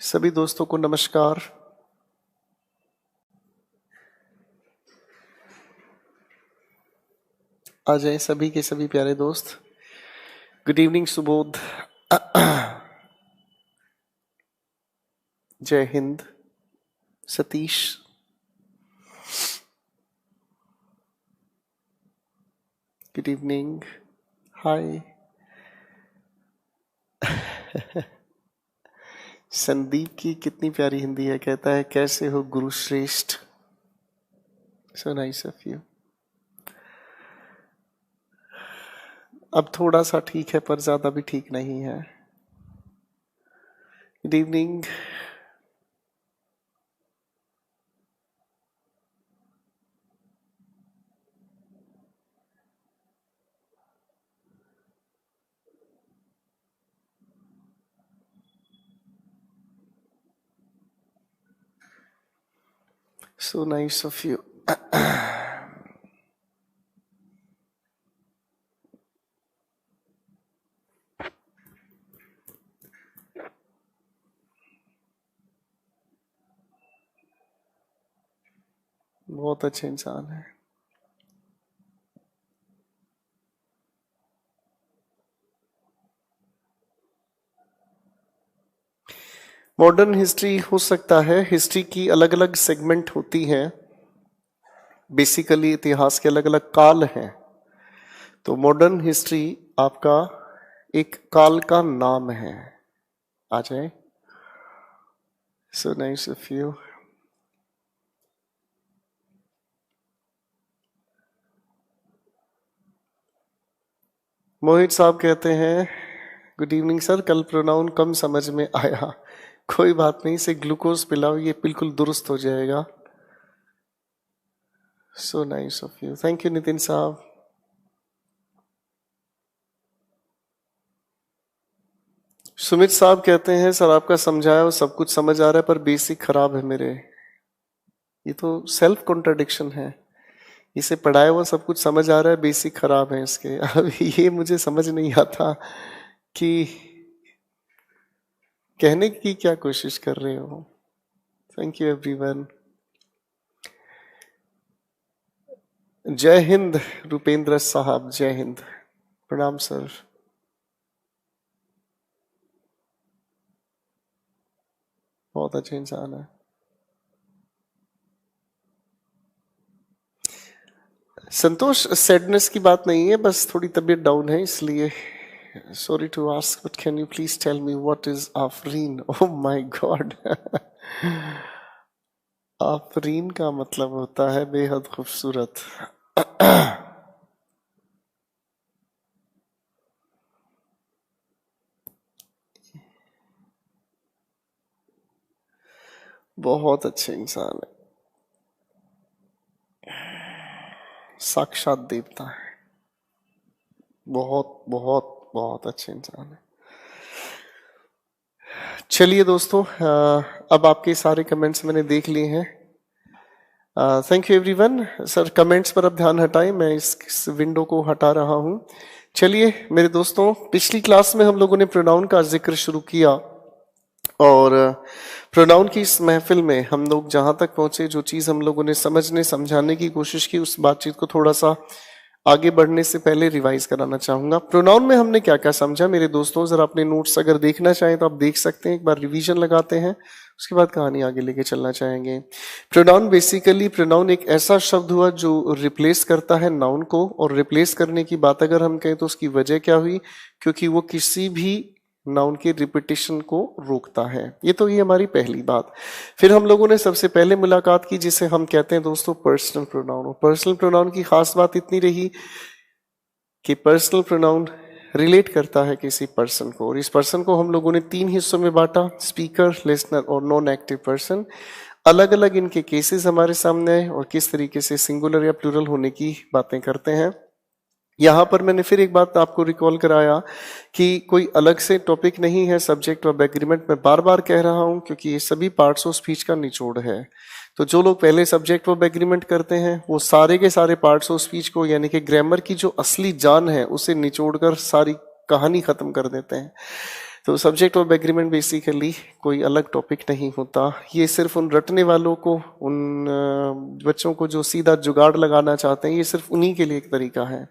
सभी दोस्तों को नमस्कार। आ जाए सभी के सभी प्यारे दोस्त। Good evening, Subodh. जय Hind. Satish, good evening. Hi. Sandeep की कितनी प्यारी हिंदी है, कहता है कैसे हो गुरु श्रेष्ठ। सो नाइस ऑफ यू। अब थोड़ा सा ठीक है पर ज्यादा भी ठीक नहीं है। Good evening. So nice of you. बहुत अच्छे इंसान है। मॉडर्न हिस्ट्री हो सकता है। हिस्ट्री की अलग अलग सेगमेंट होती हैं। बेसिकली इतिहास के अलग अलग काल हैं। तो मॉडर्न हिस्ट्री आपका एक काल का नाम है। आ जाए। So nice of you. Mohit साहब कहते हैं गुड इवनिंग सर, कल प्रोनाउन कम समझ में आया। कोई बात नहीं, इसे ग्लूकोज पिलाओ, ये बिल्कुल दुरुस्त हो जाएगा। सो nice of you. Thank you Nitin साहब। सुमित साहब कहते हैं सर आपका समझाया वो सब कुछ समझ आ रहा है पर बेसिक खराब है मेरे। ये तो सेल्फ कॉन्ट्रडिक्शन है। इसे पढ़ाया हुआ सब कुछ समझ आ रहा है, बेसिक खराब है इसके। अब ये मुझे समझ नहीं आता कि कहने की क्या कोशिश कर रहे हो। Thank you everyone. जय हिंद रुपेंद्र साहब, जय हिंद। प्रणाम सर। बहुत अच्छे इंसान है। संतोष, सैडनेस की बात नहीं है, बस थोड़ी तबीयत डाउन है इसलिए। Sorry to ask but can you please tell me what is आफरीन। Oh my god. आफरीन का मतलब होता है बेहद खूबसूरत। बहुत अच्छे इंसान है, साक्षात देवता है। बहुत बहुत बहुत अच्छे इंसान है। चलिए दोस्तों, अब आपके सारे कमेंट्स मैंने देख लिए हैं। Thank you everyone. Sir comments पर अब ध्यान हटाएं, मैं इस विंडो को हटा रहा हूं। चलिए मेरे दोस्तों, पिछली क्लास में हम लोगों ने प्रोनाउन का जिक्र शुरू किया और प्रोनाउन की इस महफिल में हम लोग जहां तक पहुंचे, जो चीज हम लोगों ने समझने समझाने की कोशिश की, उस बातचीत को थोड़ा सा आगे बढ़ने से पहले रिवाइज कराना चाहूंगा। प्रोनाउन में हमने क्या क्या समझा मेरे दोस्तों, जरा अपने नोट्स अगर देखना चाहें तो आप देख सकते हैं। एक बार रिवीजन लगाते हैं, उसके बाद कहानी आगे लेके चलना चाहेंगे। प्रोनाउन बेसिकली, प्रोनाउन एक ऐसा शब्द हुआ जो रिप्लेस करता है नाउन को। और रिप्लेस करने की बात अगर हम कहें तो उसकी वजह क्या हुई, क्योंकि वो किसी भी नाउन के रिपीटिशन को रोकता है। ये हमारी पहली बात। फिर हम लोगों ने सबसे पहले मुलाकात की जिसे हम कहते हैं दोस्तों पर्सनल प्रोनाउन। पर्सनल प्रोनाउन की खास बात इतनी रही कि पर्सनल प्रोनाउन रिलेट करता है किसी पर्सन को, और इस पर्सन को हम लोगों ने 3 हिस्सों में बांटा, स्पीकर, लिसनर और नॉन एक्टिव पर्सन। अलग अलग इनके केसेस हमारे सामने आए और किस तरीके से सिंगुलर या प्लूरल होने की बातें करते हैं। यहां पर मैंने फिर एक बात आपको रिकॉल कराया कि कोई अलग से टॉपिक नहीं है, सब्जेक्ट और एग्रीमेंट मैं बार बार कह रहा हूं क्योंकि ये सभी पार्ट्स ऑफ स्पीच का निचोड़ है। तो जो लोग पहले सब्जेक्ट वर्ब एग्रीमेंट करते हैं वो सारे के सारे पार्ट्स ऑफ स्पीच को, यानी कि ग्रामर की जो असली जान है, उसे निचोड़कर सारी कहानी खत्म कर देते हैं। तो सब्जेक्ट ऑफ एग्रीमेंट बेसिकली कोई अलग टॉपिक नहीं होता, ये सिर्फ उन रटने वालों को, उन बच्चों को जो सीधा जुगाड़ लगाना चाहते हैं, ये सिर्फ उन्हीं के लिए एक तरीका है।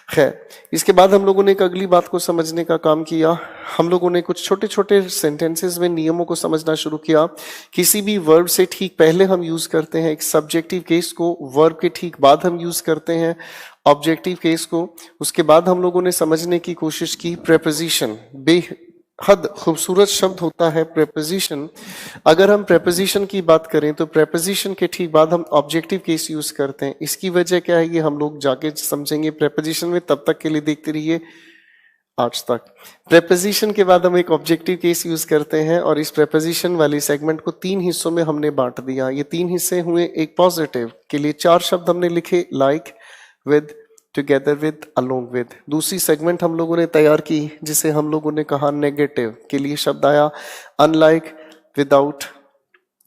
खैर, इसके बाद हम लोगों ने एक अगली बात को समझने का काम किया। हम लोगों ने कुछ छोटे छोटे सेंटेंसेस में नियमों को समझना शुरू किया। किसी भी वर्ब से ठीक पहले हम यूज करते हैं एक सब्जेक्टिव केस को, वर्ब के ठीक बाद हम यूज करते हैं ऑब्जेक्टिव केस को। उसके बाद हम लोगों ने समझने की कोशिश की प्रेपोजिशन, बेहद खूबसूरत शब्द होता है प्रेपोजिशन। अगर हम प्रेपोजिशन की बात करें तो प्रेपोजिशन के ठीक बाद हम ऑब्जेक्टिव केस यूज करते हैं। इसकी वजह क्या है ये हम लोग जाके समझेंगे प्रेपोजिशन में, तब तक के लिए देखते रहिए आज तक। प्रेपोजिशन के बाद हम एक ऑब्जेक्टिव केस यूज करते हैं और इस प्रेपोजिशन वाली सेगमेंट को 3 हिस्सों में हमने बांट दिया। ये 3 हिस्से हुए। एक पॉजिटिव के लिए 4 शब्द हमने लिखे, like, with, together with, along with. दूसरी सेगमेंट हम लोगों ने तैयार की जिसे हम लोगों ने कहा नेगेटिव के लिए शब्द आया unlike, without,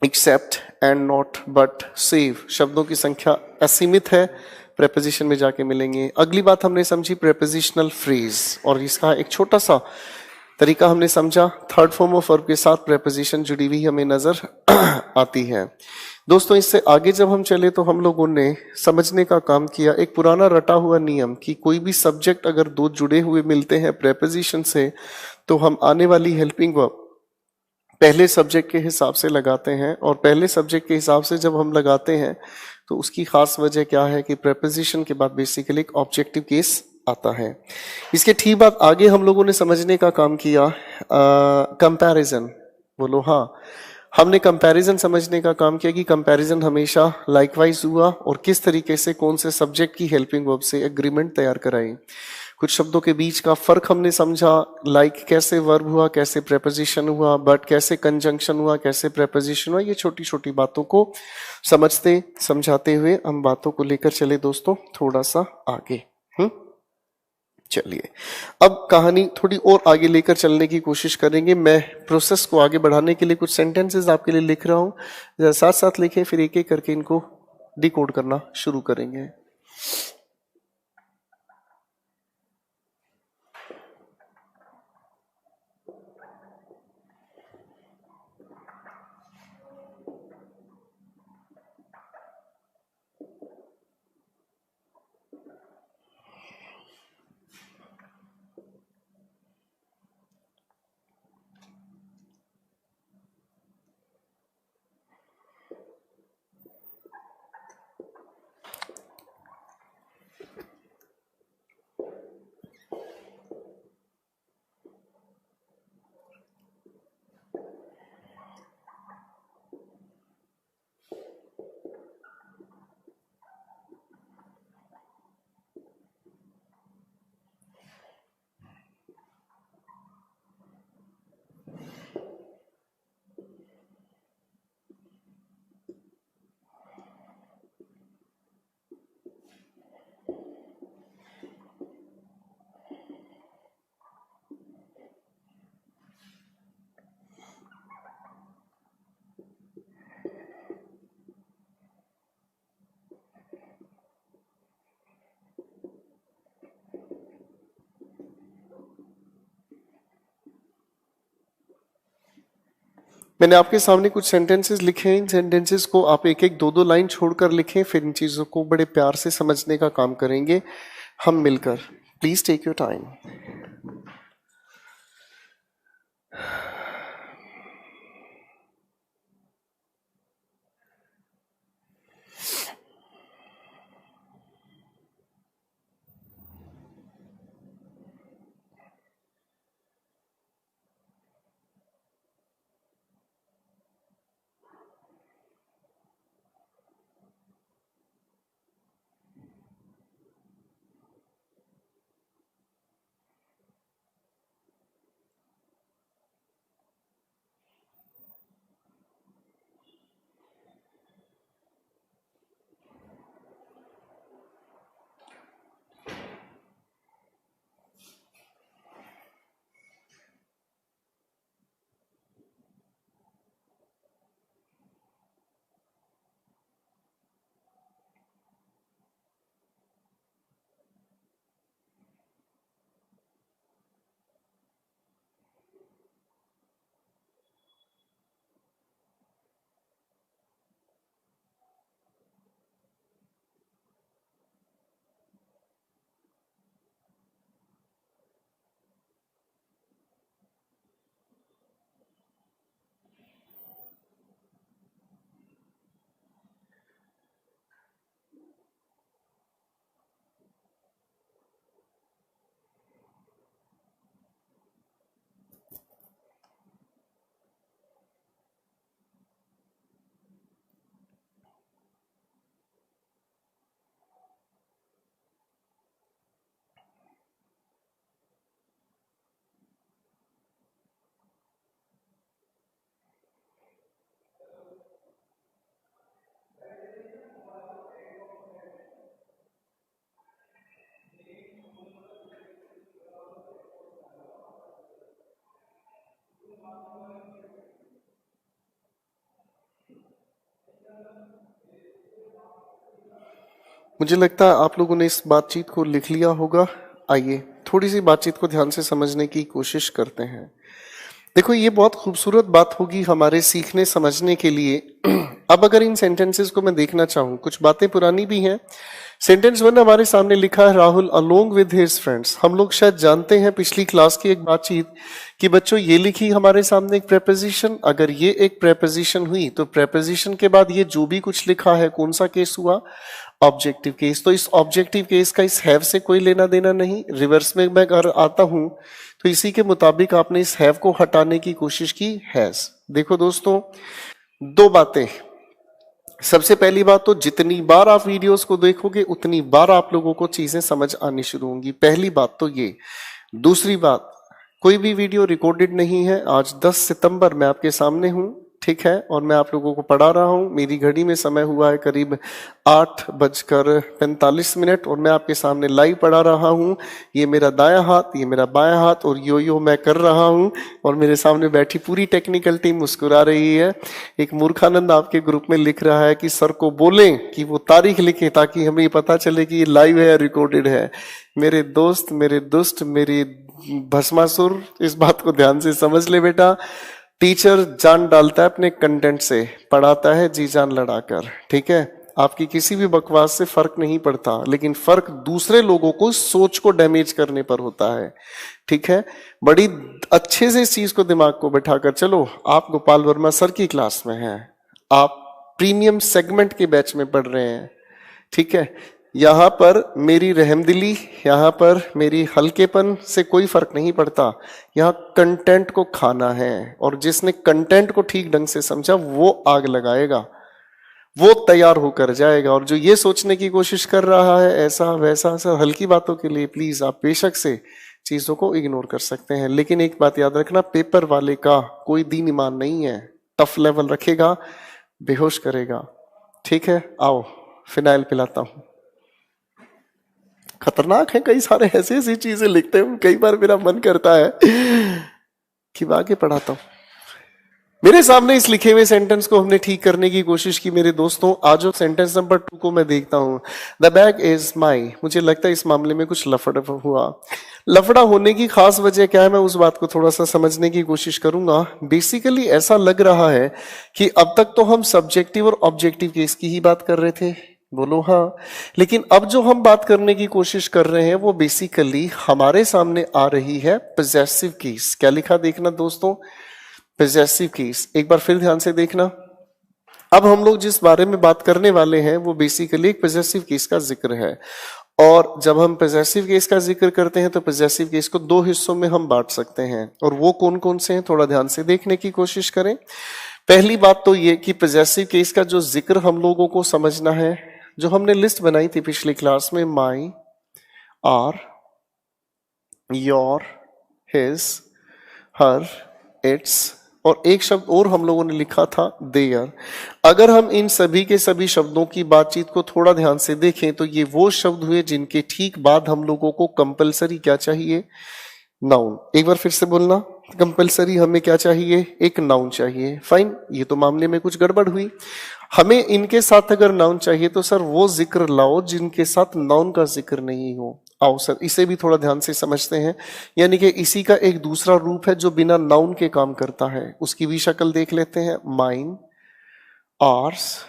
except and not, but, save. शब्दों की संख्या असीमित है, प्रेपोजिशन में जाके मिलेंगे। अगली बात हमने समझी प्रेपोजिशनल फ्रेज, और इसका एक छोटा सा तरीका हमने समझा। थर्ड फॉर्म ऑफ वर्ब के साथ प्रेपोजिशन जुड़ी हुई हमें नजर आती है। दोस्तों, इससे आगे जब हम चले तो हम लोगों ने समझने का काम किया एक पुराना रटा हुआ नियम कि कोई भी सब्जेक्ट अगर 2 जुड़े हुए मिलते हैं प्रेपोजिशन से, तो हम आने वाली हेल्पिंग वर्ब पहले सब्जेक्ट के हिसाब से लगाते हैं। और पहले सब्जेक्ट के हिसाब से जब हम लगाते हैं तो उसकी खास वजह क्या है कि प्रेपोजिशन के बाद बेसिकली एक ऑब्जेक्टिव केस आता है। इसके ठीक बाद आगे हम लोगों ने समझने का काम किया कंपैरिजन। बोलो हाँ। हमने कंपैरिजन समझने का काम किया कि कंपैरिजन हमेशा लाइकवाइज हुआ और किस तरीके से कौन से सब्जेक्ट की हेल्पिंग वर्ब से एग्रीमेंट तैयार कराई। कुछ शब्दों के बीच का फर्क हमने समझा, लाइक कैसे वर्ब हुआ, कैसे प्रेपोजिशन हुआ, बट कैसे कंजंक्शन हुआ, कैसे प्रेपोजिशन हुआ। ये छोटी छोटी बातों को समझते समझाते हुए हम बातों को लेकर चले दोस्तों थोड़ा सा आगे। चलिए अब कहानी थोड़ी और आगे लेकर चलने की कोशिश करेंगे। मैं प्रोसेस को आगे बढ़ाने के लिए कुछ सेंटेंसेस आपके लिए लिख रहा हूं, साथ साथ लिखे, फिर एक एक करके इनको डिकोड करना शुरू करेंगे। मैंने आपके सामने कुछ सेंटेंसेस लिखे हैं। इन सेंटेंसेस को आप एक एक 2-2 लाइन छोड़कर लिखें, फिर इन चीजों को बड़े प्यार से समझने का काम करेंगे हम मिलकर। Please take your time. मुझे लगता है आप लोगों ने इस बातचीत को लिख लिया होगा। आइए थोड़ी सी बातचीत को ध्यान से समझने की कोशिश करते हैं। देखो ये बहुत खूबसूरत बात होगी हमारे सीखने समझने के लिए। अब अगर इन सेंटेंसेस को मैं देखना चाहूं, कुछ बातें पुरानी भी हैं। सेंटेंस 1 हमारे सामने लिखा है, Rahul along with his friends. हम लोग शायद जानते हैं पिछली क्लास की एक बातचीत कि बच्चों ये लिखी हमारे सामने एक प्रेपोजिशन। अगर ये एक प्रेपोजिशन हुई तो प्रेपोजिशन के बाद ये जो भी कुछ लिखा है कौन सा केस हुआ? Objective case. तो इस ऑब्जेक्टिव केस का इस हैव से कोई लेना देना नहीं। रिवर्स में मैं अगर आता हूं तो इसी के मुताबिक आपने इस हैव को हटाने की कोशिश की, हैज। देखो दोस्तों, दो बातें। सबसे पहली बात तो जितनी बार आप वीडियोस को देखोगे उतनी बार आप लोगों को चीजें समझ आनी शुरू होंगी। पहली बात तो ये। दूसरी बात, कोई भी वीडियो रिकॉर्डेड नहीं है। आज 10 सितंबर मैं आपके सामने हूं, ठीक है, और मैं आप लोगों को पढ़ा रहा हूं। मेरी घड़ी में समय हुआ है करीब 8:45 और मैं आपके सामने लाइव पढ़ा रहा हूं। ये मेरा दायां हाथ, ये मेरा बायां हाथ, और यो मैं कर रहा हूं, और मेरे सामने बैठी पूरी टेक्निकल टीम मुस्कुरा रही है। एक मूर्खानंद आपके ग्रुप में लिख रहा है कि सर को बोलें कि वो तारीख लिखें ताकि हमें पता चले कि ये लाइव है या रिकॉर्डेड है। मेरे दोस्त, मेरे दुष्ट, मेरे भस्मासुर, इस बात को ध्यान से समझ ले बेटा। टीचर जान डालता है अपने कंटेंट से, पढ़ाता है जी जान लड़ाकर, ठीक है। आपकी किसी भी बकवास से फर्क नहीं पड़ता, लेकिन फर्क दूसरे लोगों को सोच को डैमेज करने पर होता है, ठीक है। बड़ी अच्छे से इस चीज को दिमाग को बैठाकर चलो। आप गोपाल वर्मा सर की क्लास में हैं, आप प्रीमियम सेगमेंट के बैच में पढ़ रहे हैं, ठीक है। यहां पर मेरी रहमदिली, यहां पर मेरी हल्केपन से कोई फर्क नहीं पड़ता। यहां कंटेंट को खाना है, और जिसने कंटेंट को ठीक ढंग से समझा वो आग लगाएगा, वो तैयार होकर जाएगा। और जो ये सोचने की कोशिश कर रहा है ऐसा वैसा, सर हल्की बातों के लिए प्लीज आप बेशक से चीजों को इग्नोर कर सकते हैं, लेकिन एक बात याद रखना, पेपर वाले का कोई दीन ईमान नहीं है। टफ लेवल रखेगा, बेहोश करेगा, ठीक है। आओ फिनाइल पिलाता हूं। खतरनाक है, कई सारे ऐसी ऐसी चीजें लिखते हैं, कई बार मेरा मन करता है कि मैं आगे पढ़ाता हूं। मेरे सामने इस लिखे हुए सेंटेंस को हमने ठीक करने की कोशिश की मेरे दोस्तों। आज सेंटेंस नंबर 2 को मैं देखता हूं, द बैग इज माई। मुझे लगता है इस मामले में कुछ लफड़ा हुआ। लफड़ा होने की खास वजह क्या है, मैं उस बात को थोड़ा सा समझने की कोशिश करूंगा। बेसिकली ऐसा लग रहा है कि अब तक तो हम सब्जेक्टिव और ऑब्जेक्टिव केस की ही बात कर रहे थे, बोलो हाँ। लेकिन अब जो हम बात करने की कोशिश कर रहे हैं वो बेसिकली हमारे सामने आ रही है पजेसिव केस। क्या लिखा देखना दोस्तों, पजेसिव केस। एक बार फिर ध्यान से देखना। अब हम लोग जिस बारे में बात करने वाले हैं वो बेसिकली एक पजेसिव केस का जिक्र है। और जब हम पजेसिव केस का जिक्र करते हैं तो पजेसिव केस को 2 हिस्सों में हम बांट सकते हैं, और वो कौन कौन से हैं थोड़ा ध्यान से देखने की कोशिश करें। पहली बात तो ये कि पजेसिव केस का जो जिक्र हम लोगों को समझना है, जो हमने लिस्ट बनाई थी पिछली क्लास में, my, our, your, his, her, its, और एक शब्द और हम लोगों ने लिखा था देयर। अगर हम इन सभी के सभी शब्दों की बातचीत को थोड़ा ध्यान से देखें तो ये वो शब्द हुए जिनके ठीक बाद हम लोगों को कंपलसरी क्या चाहिए, नाउन। एक बार फिर से बोलना, कंपलसरी हमें क्या चाहिए, एक नाउन चाहिए। फाइन, ये तो मामले में कुछ गड़बड़ हुई। हमें इनके साथ अगर नाउन चाहिए तो सर वो जिक्र लाओ जिनके साथ नाउन का जिक्र नहीं हो। आओ सर इसे भी थोड़ा ध्यान से समझते हैं। यानी कि इसी का एक दूसरा रूप है जो बिना नाउन के काम करता है, उसकी भी शक्ल देख लेते हैं। Mine, ours,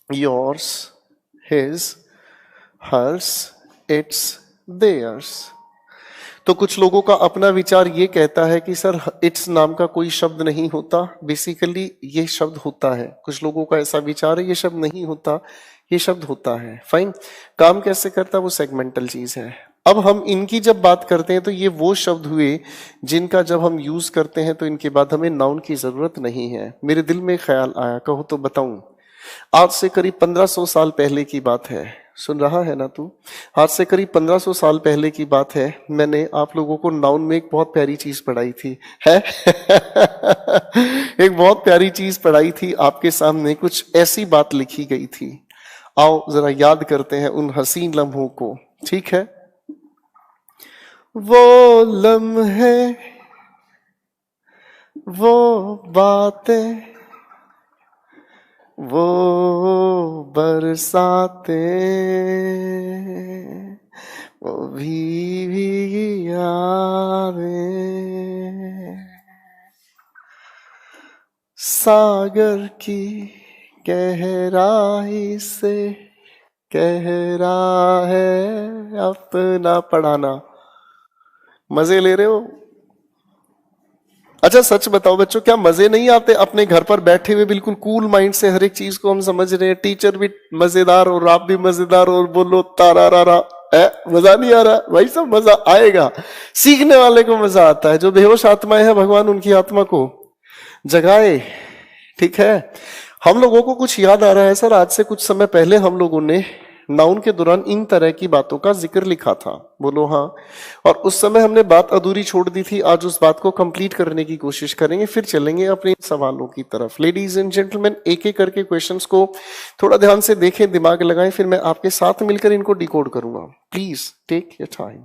yours, his, hers, its, theirs. तो कुछ लोगों का अपना विचार ये कहता है कि सर इट्स नाम का कोई शब्द नहीं होता, बेसिकली ये शब्द होता है। कुछ लोगों का ऐसा विचार है ये शब्द नहीं होता, ये शब्द होता है। फाइन, काम कैसे करता है वो सेगमेंटल चीज है। अब हम इनकी जब बात करते हैं तो ये वो शब्द हुए जिनका जब हम यूज करते हैं तो इनके बाद हमें नाउन की जरूरत नहीं है। मेरे दिल में ख्याल आया, कहो तो बताऊं। आज से करीब 1500 साल पहले की बात है, सुन रहा है ना तू? आज से करीब 1500 साल पहले की बात है, मैंने आप लोगों को नाउन में एक बहुत प्यारी चीज पढ़ाई थी, है एक बहुत प्यारी चीज पढ़ाई थी। आपके सामने कुछ ऐसी बात लिखी गई थी। आओ जरा याद करते हैं उन हसीन लम्हों को, ठीक है। वो लम्हे, वो बातें, वो बरसाते वो भीगी यादें, सागर की गहराई से कह रहा है अपना पढ़ाना। मजे ले रहे हो? अच्छा सच बताओ बच्चों, क्या मजे नहीं आते अपने घर पर बैठे हुए बिल्कुल कूल माइंड से हर एक चीज को हम समझ रहे हैं, टीचर भी मजेदार और आप भी मजेदार और बोलो तारा रा रा। मजा नहीं आ रहा भाई? सब मजा आएगा, सीखने वाले को मजा आता है। जो बेहोश आत्माएं हैं भगवान उनकी आत्मा को जगाए। ठीक है, हम लोगों को कुछ याद आ रहा है सर। आज से कुछ समय पहले हम लोगों ने नाउन के दौरान इन तरह की बातों का जिक्र लिखा था। बोलो हाँ। और उस समय हमने बात अधूरी छोड़ दी थी। आज उस बात को कंप्लीट करने की कोशिश करेंगे, फिर चलेंगे अपने सवालों की तरफ। लेडीज एंड जेंटलमैन, एक एक करके क्वेश्चंस को थोड़ा ध्यान से देखें, दिमाग लगाएं, फिर मैं आपके साथ मिलकर इनको डिकोड करूंगा। Please take your time.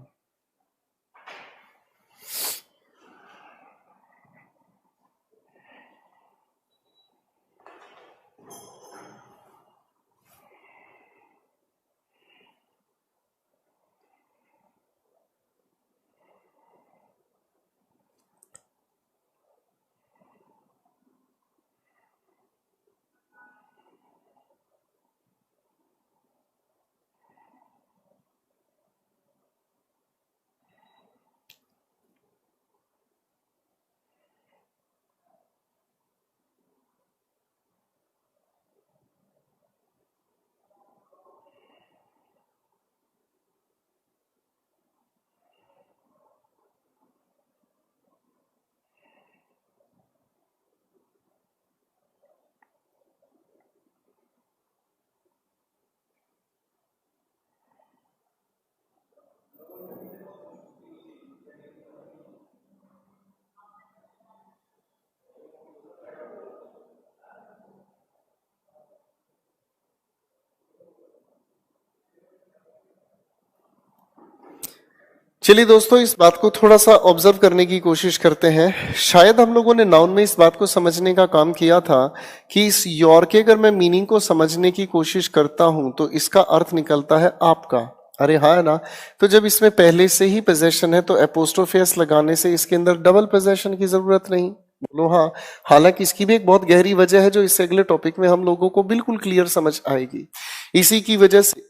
चलिए दोस्तों, इस बात को थोड़ा सा ऑब्जर्व करने की कोशिश करते हैं। शायद हम लोगों ने नाउन में इस बात को समझने का काम किया था कि इस योर के अगर मैं मीनिंग को समझने की कोशिश करता हूं तो इसका अर्थ निकलता है आपका। अरे हाँ है ना? तो जब इसमें पहले से ही पोजेशन है तो एपोस्ट्रोफेस लगाने से इसके अंदर डबल पोजेशन की जरूरत नहीं। बोलो हाँ। हालांकि इसकी भी एक बहुत गहरी वजह है जो इससे अगले टॉपिक में हम लोगों को बिल्कुल क्लियर समझ आएगी। इसी की वजह से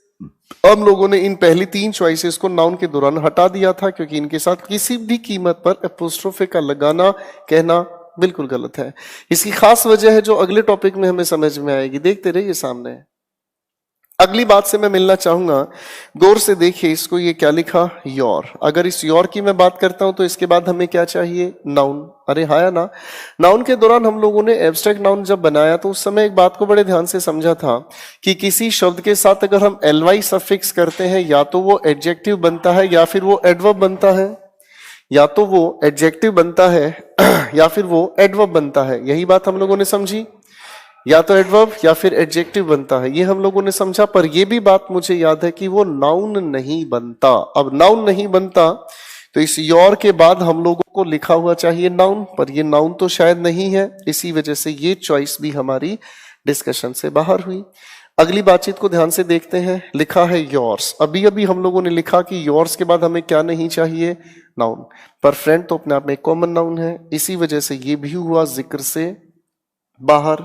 हम लोगों ने इन पहली तीन चॉइसेस को नाउन के दौरान हटा दिया था, क्योंकि इनके साथ किसी भी कीमत पर एपोस्ट्रोफे का लगाना कहना बिल्कुल गलत है। इसकी खास वजह है जो अगले टॉपिक में हमें समझ में आएगी। देखते रहिए सामने। अगली बात से मैं मिलना चाहूंगा, गौर से देखिए इसको। ये क्या लिखा? योर। अगर इस योर की मैं बात करता हूं तो इसके बाद हमें क्या चाहिए? नाउन। अरे हाँ या ना? नाउन के दौरान हम लोगों ने एब्स्ट्रैक्ट नाउन जब बनाया तो उस समय एक बात को बड़े ध्यान से समझा था कि किसी शब्द के साथ अगर हम ly सफिक्स करते हैं या तो वो एडजेक्टिव बनता है या फिर वो एडवर्ब बनता है। या तो वो एडजेक्टिव बनता है या फिर वो एडवर्ब बनता है। यही बात हम लोगों ने समझी। या तो एडवर्ब या फिर एडजेक्टिव बनता है, ये हम लोगों ने समझा। पर ये भी बात मुझे याद है कि वो नाउन नहीं बनता। अब नाउन नहीं बनता तो इस योर के बाद हम लोगों को लिखा हुआ चाहिए नाउन, पर ये नाउन तो शायद नहीं है। इसी वजह से ये चॉइस भी हमारी डिस्कशन से बाहर हुई। अगली बातचीत को ध्यान से देखते हैं। लिखा है योर्स। अभी अभी हम लोगों ने लिखा कि योर्स के बाद हमें क्या नहीं चाहिए? नाउन। पर फ्रेंड तो अपने आप में कॉमन नाउन है, इसी वजह से ये भी हुआ जिक्र से बाहर।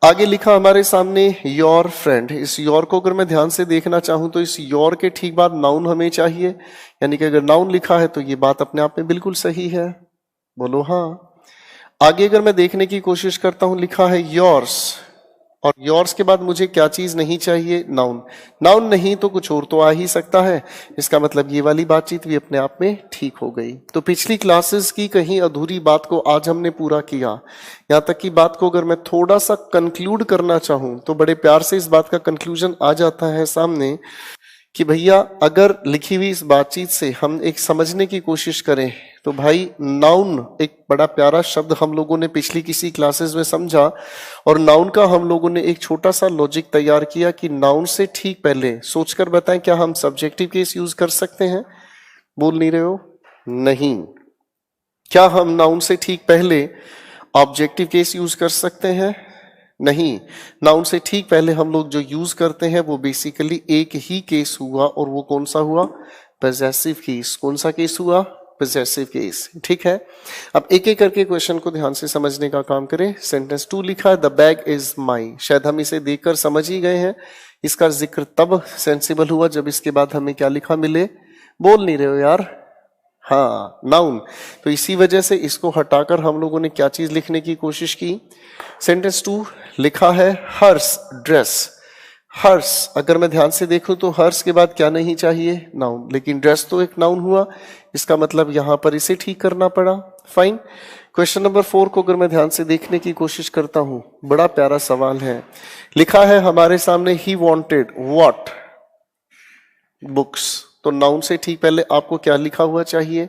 आगे लिखा हमारे सामने योर फ्रेंड। इस योर को अगर मैं ध्यान से देखना चाहूं तो इस योर के ठीक बाद नाउन हमें चाहिए, यानी कि अगर नाउन लिखा है तो ये बात अपने आप में बिल्कुल सही है। बोलो हाँ। आगे अगर मैं देखने की कोशिश करता हूं, लिखा है योर्स, और योर्स के बाद मुझे क्या चीज नहीं चाहिए? नाउन। नाउन नहीं तो कुछ और तो आ ही सकता है। इसका मतलब ये वाली बातचीत भी अपने आप में ठीक हो गई। तो पिछली क्लासेस की कहीं अधूरी बात को आज हमने पूरा किया। यहां तक की बात को अगर मैं थोड़ा सा कंक्लूड करना चाहूं तो बड़े प्यार से इस बात का कंक्लूजन आ जाता है सामने कि भैया अगर लिखी हुई इस बातचीत से हम एक समझने की कोशिश करें तो भाई नाउन एक बड़ा प्यारा शब्द हम लोगों ने पिछली किसी क्लासेस में समझा, और नाउन का हम लोगों ने एक छोटा सा लॉजिक तैयार किया कि नाउन से ठीक पहले सोचकर बताएं क्या हम सब्जेक्टिव केस यूज कर सकते हैं? बोल नहीं रहे हो? नहीं। क्या हम नाउन से ठीक पहले ऑब्जेक्टिव केस यूज कर सकते हैं? नहीं, नाउन से ठीक पहले हम लोग जो यूज करते हैं वो बेसिकली एक ही केस हुआ, और वो कौन सा हुआ? Possessive case. कौन सा केस हुआ? Possessive case. ठीक है, अब एक एक करके क्वेश्चन को ध्यान से समझने का काम करें। सेंटेंस 2 लिखा है, द बैग इज माई। शायद हम इसे देखकर समझ ही गए हैं। इसका जिक्र तब सेंसिबल हुआ जब इसके बाद हमें क्या लिखा मिले। बोल नहीं रहे हो यार? हाँ, नाउन। तो इसी वजह से इसको हटाकर हम लोगों ने क्या चीज लिखने की कोशिश की। सेंटेंस 2 लिखा है, हर्स ड्रेस। हर्स, अगर मैं ध्यान से देखूं तो हर्स के बाद क्या नहीं चाहिए? नाउन। लेकिन ड्रेस तो एक नाउन हुआ, इसका मतलब यहां पर इसे ठीक करना पड़ा। फाइन। क्वेश्चन नंबर 4 को अगर मैं ध्यान से देखने की कोशिश करता हूं, बड़ा प्यारा सवाल है। लिखा है हमारे सामने, ही वॉन्टेड व्हाट बुक्स। तो नाउन से ठीक पहले आपको क्या लिखा हुआ चाहिए?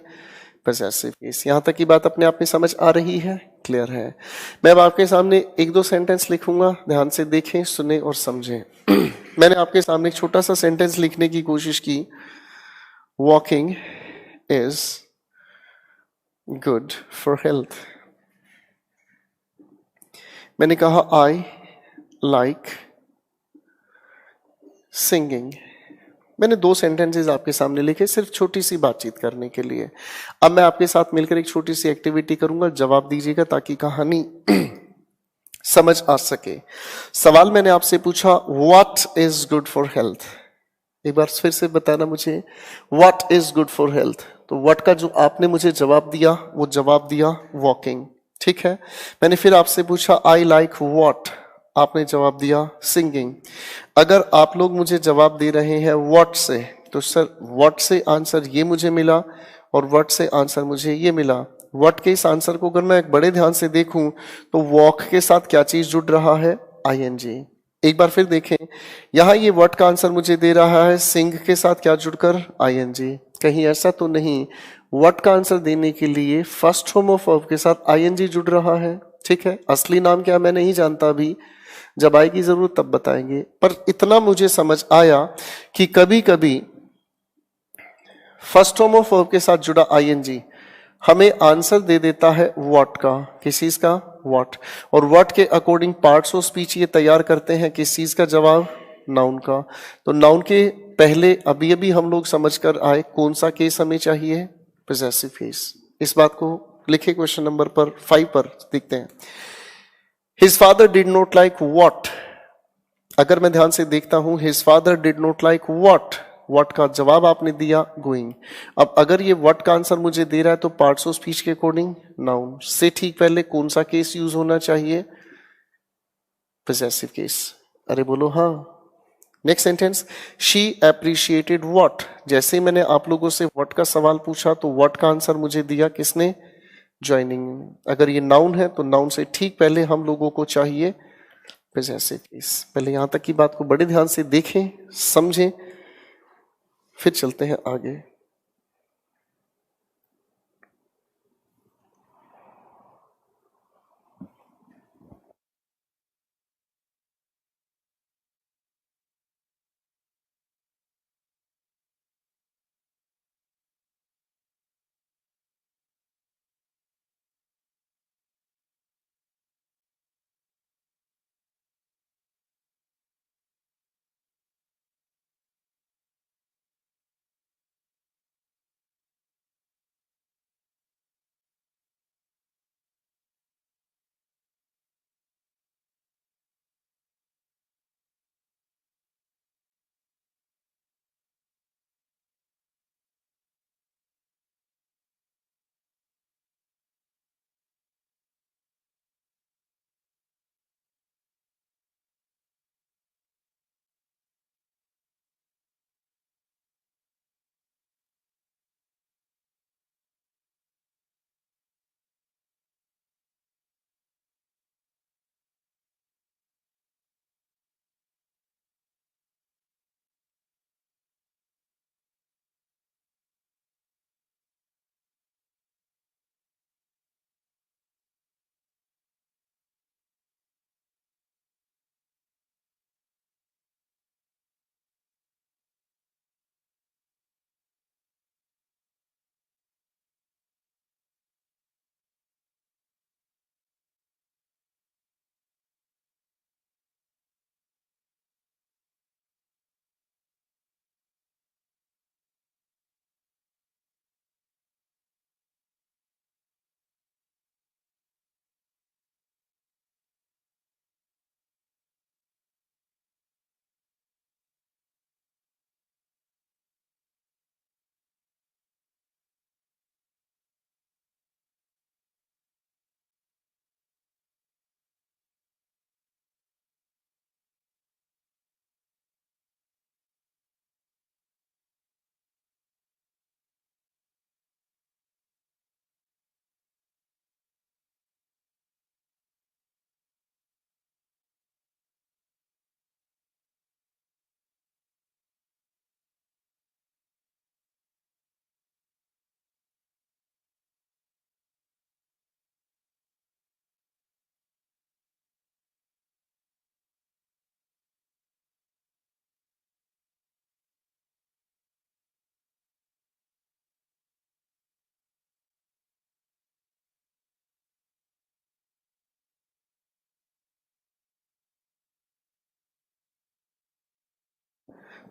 Possessive case. यहां तक की बात अपने आप में समझ आ रही है? क्लियर है? मैं अब आपके सामने एक दो सेंटेंस लिखूंगा, ध्यान से देखें, सुने और समझें। मैंने आपके सामने एक छोटा सा सेंटेंस लिखने की कोशिश की, walking is good for health. मैंने कहा आई लाइक सिंगिंग। मैंने दो सेंटेंसेस आपके सामने लिखे सिर्फ छोटी सी बातचीत करने के लिए। अब मैं आपके साथ मिलकर एक छोटी सी एक्टिविटी करूंगा, जवाब दीजिएगा ताकि कहानी समझ आ सके। सवाल मैंने आपसे पूछा, what is good for health. एक बार फिर से बताना मुझे, what is good for health. तो व्हाट का जो आपने मुझे जवाब दिया, वो जवाब दिया वॉकिंग। ठीक है, मैंने फिर आपसे पूछा, आई लाइक व्हाट। आपने जवाब दिया सिंगिंग। अगर आप लोग मुझे जवाब दे रहे हैं व्हाट से, तो सर व्हाट से आंसर ये मुझे मिला और व्हाट से आंसर मुझे ये मिला। व्हाट के इस आंसर को अगर मैं एक बड़े ध्यान से देखूं तो वॉक के साथ क्या चीज जुड़ रहा है? आईएनजी। एक बार फिर देखें, यहां ये व्हाट का आंसर मुझे दे रहा है सिंग के साथ क्या जुड़कर? आईएनजी। कहीं ऐसा तो नहीं व्हाट का आंसर देने के लिए फर्स्ट होमोफॉर्म के साथ आईएनजी जुड़ रहा है? ठीक है, असली नाम क्या मैं नहीं जानता अभी, जब आएगी जरूर तब बताएंगे। पर इतना मुझे समझ आया कि कभी कभी फर्स्ट होमोफॉर्म के साथ जुड़ा आईएनजी हमें आंसर दे देता है व्हाट का। किस चीज का? व्हाट। और व्हाट के अकॉर्डिंग पार्ट्स ऑफ स्पीच ये तैयार करते हैं किस चीज का जवाब? नाउन का। तो नाउन के पहले अभी अभी हम लोग समझ कर आए कौन सा केस हमें चाहिए? Possessive case. इस बात को लिखे क्वेश्चन नंबर पर 5 पर देखते हैं। His father did not like what. अगर मैं ध्यान से देखता हूं, his father did not like what. What का जवाब आपने दिया गोइंग। अब अगर ये व्हाट का आंसर मुझे दे रहा है तो पार्ट्स ऑफ स्पीच के अकॉर्डिंग नाउन से ठीक पहले कौन सा केस यूज होना चाहिए? Possessive case. अरे बोलो हाँ। Next sentence, she appreciated what. जैसे मैंने आप लोगों से व्हाट का सवाल पूछा तो व्हाट का आंसर मुझे दिया किसने? ज्वाइनिंग। अगर ये नाउन है तो नाउन से ठीक पहले हम लोगों को चाहिए पोजेसिव केस। पहले यहां तक की बात को बड़े ध्यान से देखें, समझें, फिर चलते हैं आगे।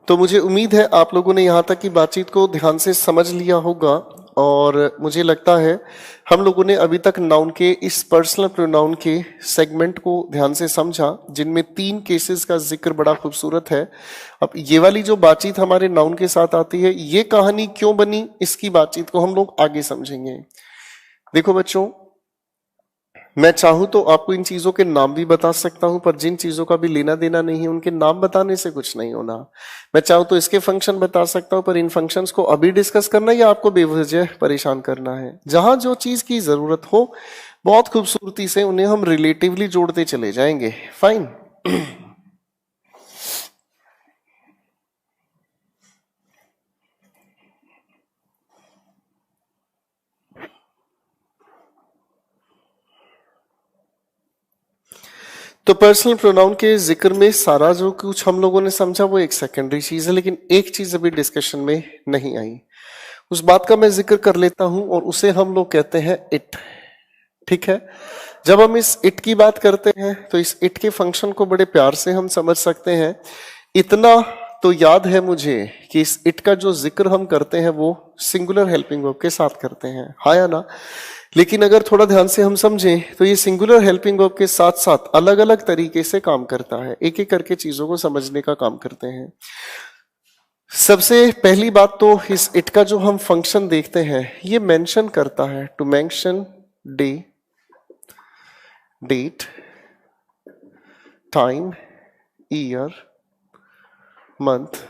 तो मुझे उम्मीद है आप लोगों ने यहाँ तक की बातचीत को ध्यान से समझ लिया होगा, और मुझे लगता है हम लोगों ने अभी तक नाउन के इस पर्सनल प्रोनाउन के सेगमेंट को ध्यान से समझा, जिनमें 3 केसेस का जिक्र बड़ा खूबसूरत है। अब ये वाली जो बातचीत हमारे नाउन के साथ आती है, ये कहानी क्यों बनी, इसकी बातचीत को हम लोग आगे समझेंगे। देखो बच्चों, मैं चाहूं तो आपको इन चीजों के नाम भी बता सकता हूं, पर जिन चीजों का भी लेना देना नहीं है उनके नाम बताने से कुछ नहीं होना। मैं चाहूं तो इसके फंक्शन बता सकता हूं, पर इन फंक्शंस को अभी डिस्कस करना या आपको बेवजह परेशान करना है। जहां जो चीज की जरूरत हो, बहुत खूबसूरती से उन्हें हम रिलेटिवली जोड़ते चले जाएंगे। फाइन। तो पर्सनल प्रोनाउन के जिक्र में सारा जो कुछ हम लोगों ने समझा वो एक सेकेंडरी चीज है, लेकिन एक चीज अभी डिस्कशन में नहीं आई, उस बात का मैं जिक्र कर लेता हूं, और उसे हम लोग कहते हैं इट। ठीक है, जब हम इस इट की बात करते हैं तो इस इट के फंक्शन को बड़े प्यार से हम समझ सकते हैं। इतना तो याद है मुझे कि इस इट का जो जिक्र हम करते हैं वो सिंगुलर हेल्पिंग वर्ब के साथ करते हैं, हाँ या ना। लेकिन अगर थोड़ा ध्यान से हम समझें तो ये सिंगुलर हेल्पिंग वर्ब के साथ साथ अलग अलग तरीके से काम करता है, एक एक करके चीजों को समझने का काम करते हैं। सबसे पहली बात तो इस इट का जो हम फंक्शन देखते हैं, ये मेंशन करता है, to mention day, date, time, year, month,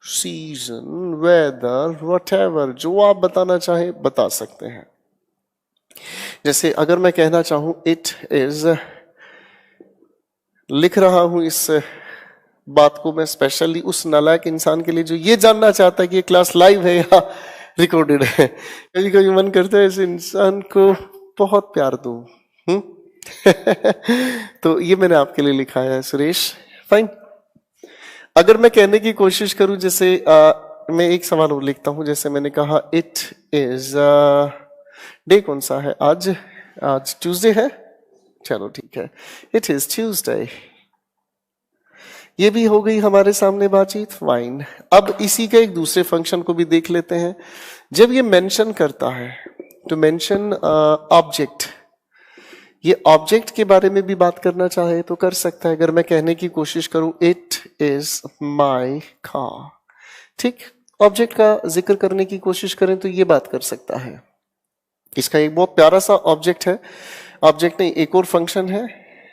season, weather, whatever, जो आप बताना चाहे बता सकते हैं। जैसे अगर मैं कहना चाहूं इट इज, लिख रहा हूं इस बात को मैं स्पेशली उस नालायक इंसान के लिए जो ये जानना चाहता है कि ये क्लास लाइव है या रिकॉर्डेड है। कभी कभी मन करता है इस इंसान को बहुत प्यार दूं। तो ये मैंने आपके लिए लिखा है सुरेश। फाइन। अगर मैं कहने की कोशिश करूं, जैसे मैं एक सवाल और लिखता हूं, जैसे मैंने कहा इट इज, डे कौन सा है आज? आज ट्यूसडे है, चलो ठीक है, इट इज ट्यूसडे। ये भी हो गई हमारे सामने बातचीत। फाइन। अब इसी के एक दूसरे फंक्शन को भी देख लेते हैं। जब ये मेंशन करता है, तो मेंशन ऑब्जेक्ट, ये ऑब्जेक्ट के बारे में भी बात करना चाहे तो कर सकता है। अगर मैं कहने की कोशिश करूं इट इज माई कार, ठीक, ऑब्जेक्ट का जिक्र करने की कोशिश करें तो ये बात कर सकता है। इसका एक बहुत प्यारा सा ऑब्जेक्ट है, ऑब्जेक्ट नहीं एक और फंक्शन है।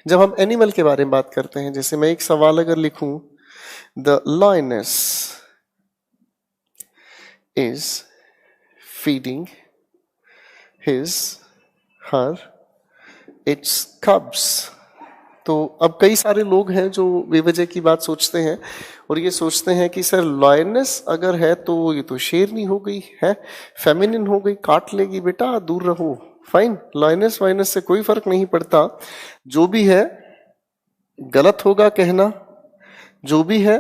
जब हम एनिमल के बारे में बात करते हैं, जैसे मैं एक सवाल अगर लिखूं, the lioness is feeding his her it's कब्स। तो अब कई सारे लोग हैं जो बेवजह की बात सोचते हैं और ये सोचते हैं कि सर लायनेस अगर है तो ये तो शेरनी हो गई है, फेमिनिन हो गई, काट लेगी, बेटा दूर रहो। फाइन, लायनेस वायनेस से कोई फर्क नहीं पड़ता, जो भी है गलत होगा कहना, जो भी है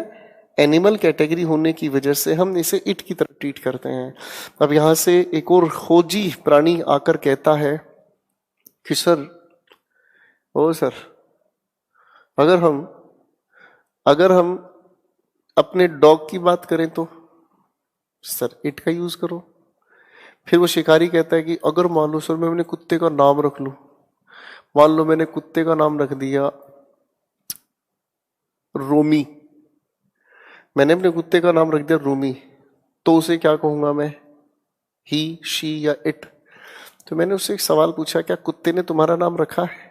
एनिमल कैटेगरी होने की वजह से हम इसे इट की तरह ट्रीट करते हैं। अब यहां से एक और खोजी प्राणी आकर कहता है कि सर, ओ सर, अगर हम अपने डॉग की बात करें तो सर इट का यूज करो। फिर वो शिकारी कहता है कि अगर मान लो सर मैं अपने कुत्ते का नाम रख लूं, मान लो मैंने कुत्ते का नाम रख दिया रोमी, मैंने अपने कुत्ते का नाम रख दिया रोमी, तो उसे क्या कहूंगा मैं, ही, शी या इट? तो मैंने उससे एक सवाल पूछा, क्या कुत्ते ने तुम्हारा नाम रखा है?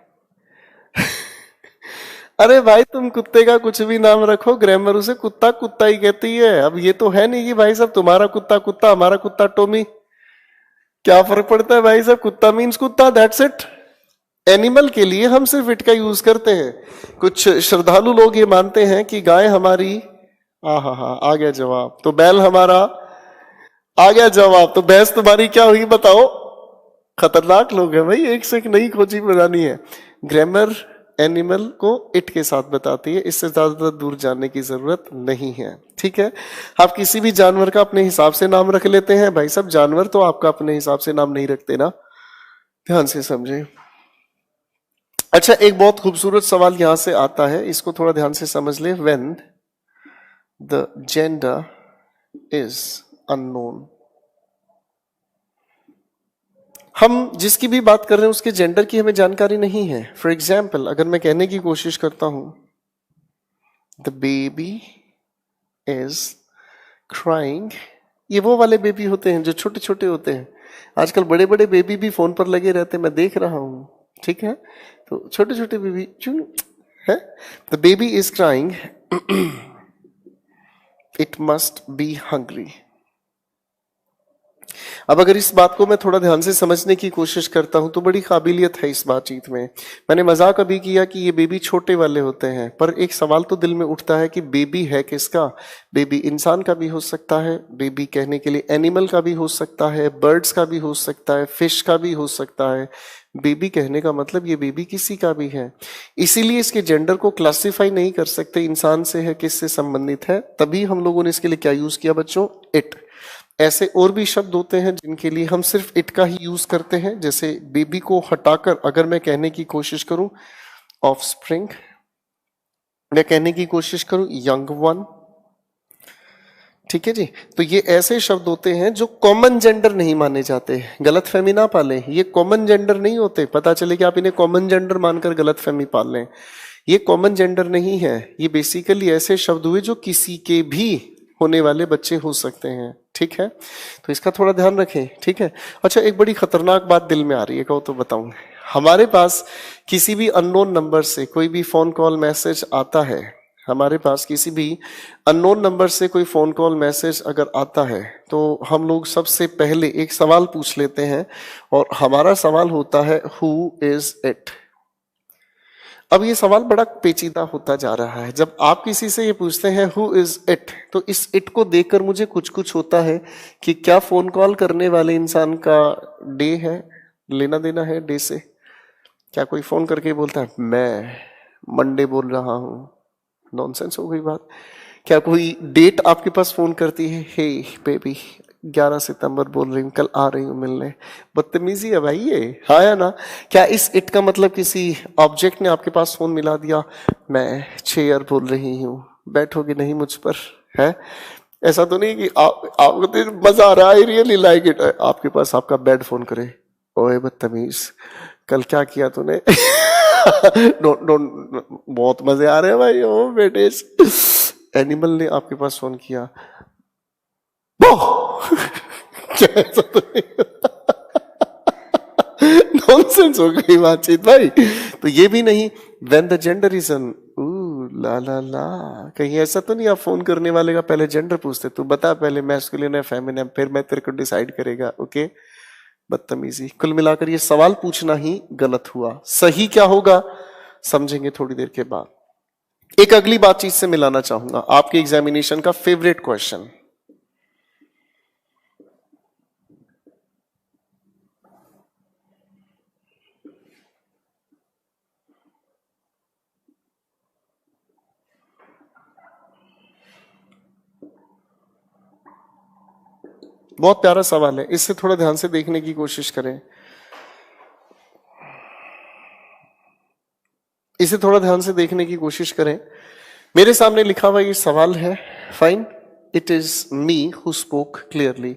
अरे भाई तुम कुत्ते का कुछ भी नाम रखो, ग्रामर उसे कुत्ता कुत्ता ही कहती है। अब ये तो है नहीं कि भाई साहब तुम्हारा कुत्ता कुत्ता, हमारा कुत्ता टोमी, क्या फर्क पड़ता है भाई साहब, कुत्ता मीन्स कुत्ता, दैट्स इट। एनिमल के लिए हम सिर्फ इट का यूज करते हैं। कुछ श्रद्धालु लोग ये मानते हैं कि गाय हमारी, आ गया जवाब, तो बैल हमारा, आ गया जवाब, तो भैंस तुम्हारी क्या हुई बताओ? खतरनाक लोग हैं भाई, एक से एक नई खोजी बनानी है। ग्रामर एनिमल को इट के साथ बताती है, इससे ज्यादा दूर जाने की जरूरत नहीं है। ठीक है, आप किसी भी जानवर का अपने हिसाब से नाम रख लेते हैं, भाई साहब जानवर तो आपका अपने हिसाब से नाम नहीं रखते ना, ध्यान से समझे। अच्छा, एक बहुत खूबसूरत सवाल यहां से आता है, इसको थोड़ा ध्यान से समझ ले। When the gender is unknown. हम जिसकी भी बात कर रहे हैं उसके जेंडर की हमें जानकारी नहीं है। फॉर एग्जाम्पल, अगर मैं कहने की कोशिश करता हूं द बेबी इज क्राइंग, ये वो वाले बेबी होते हैं जो छोटे छोटे होते हैं। आजकल बड़े बड़े बेबी भी फोन पर लगे रहते हैं, मैं देख रहा हूं, ठीक है। तो छोटे छोटे बेबी है, the baby is crying, it must be hungry. अब अगर इस बात को मैं थोड़ा ध्यान से समझने की कोशिश करता हूं तो बड़ी काबिलियत है इस बातचीत में। मैंने मजाक अभी किया कि ये बेबी छोटे वाले होते हैं, पर एक सवाल तो दिल में उठता है कि बेबी है किसका? बेबी इंसान का भी हो सकता है, बेबी कहने के लिए एनिमल का भी हो सकता है, बर्ड्स का भी हो सकता है, फिश का भी हो सकता है। बेबी कहने का मतलब ये बेबी किसी का भी है। इसीलिए इसके जेंडर को क्लासिफाई नहीं कर सकते, इंसान से है, किससे संबंधित है। तभी हम लोगों ने इसके लिए क्या यूज किया बच्चों? इट। ऐसे और भी शब्द होते हैं जिनके लिए हम सिर्फ इट का ही यूज करते हैं। जैसे बेबी को हटाकर अगर मैं कहने की कोशिश करूं ऑफस्प्रिंग, मैं कहने की कोशिश करूं यंग वन, ठीक है जी। तो ये ऐसे शब्द होते हैं जो कॉमन जेंडर नहीं माने जाते। गलतफहमी ना पालें, ये कॉमन जेंडर नहीं होते। पता चले कि आप इन्हें कॉमन जेंडर मानकर गलतफहमी पाल लें, ये कॉमन जेंडर नहीं है। ये बेसिकली ऐसे शब्द हुए जो किसी के भी होने वाले बच्चे हो सकते हैं, ठीक है। तो इसका थोड़ा ध्यान रखें, ठीक है। अच्छा, एक बड़ी खतरनाक बात दिल में आ रही है, कहो तो बताऊं। हमारे पास किसी भी अननोन नंबर से कोई भी फोन कॉल मैसेज आता है, हमारे पास किसी भी अननोन नंबर से कोई फोन कॉल मैसेज अगर आता है तो हम लोग सबसे पहले एक सवाल पूछ लेते हैं, और हमारा सवाल होता है हु इज इट। अब ये सवाल बड़ा पेचीदा होता जा रहा है। जब आप किसी से ये पूछते हैं हु इज इट, तो इस इट को देखकर मुझे कुछ कुछ होता है कि क्या फोन कॉल करने वाले इंसान का डे है, लेना देना है डे से। क्या कोई फोन करके बोलता है मैं मंडे बोल रहा हूं? नॉनसेंस हो गई बात। क्या कोई डेट आपके पास फोन करती है, हे बेबी 11 सितंबर बोल रही हूँ, कल आ रही हूँ मिलने? बदतमीजी है भाई ये, हाँ या ना? क्या इस इट का मतलब किसी ऑब्जेक्ट ने आपके पास फोन मिला दिया, मैं चेयर बोल रही हूँ, बैठोगे नहीं मुझ पर? है ऐसा तो नहीं कि आपको तो मजा आ रहा है, रियली लाइक इट, आपके पास आपका बेड फोन करे, ओए बदतमीज कल क्या किया तूने? बहुत मजे आ रहे हैं भाई, ओ बेटे। एनिमल ने आपके पास फोन किया, क्या ऐसा तो नॉनसेंस हो गई बातचीत भाई। तो ये भी नहीं, when the gender is an, ला ला ला, कहीं ऐसा तो नहीं आप फोन करने वाले का पहले जेंडर पूछते, तू बता पहले मैस्कुलिन है फेमिनिन, फिर मैं तेरे को डिसाइड करेगा, ओके? बदतमीजी। कुल मिलाकर ये सवाल पूछना ही गलत हुआ। सही क्या होगा समझेंगे थोड़ी देर के बाद। एक अगली बातचीत से मिलाना चाहूंगा आपके एग्जामिनेशन का फेवरेट क्वेश्चन। बहुत प्यारा सवाल है, इससे थोड़ा ध्यान से देखने की कोशिश करें, इसे थोड़ा ध्यान से देखने की कोशिश करें। मेरे सामने लिखा हुआ ये सवाल है, fine, it is me who spoke clearly.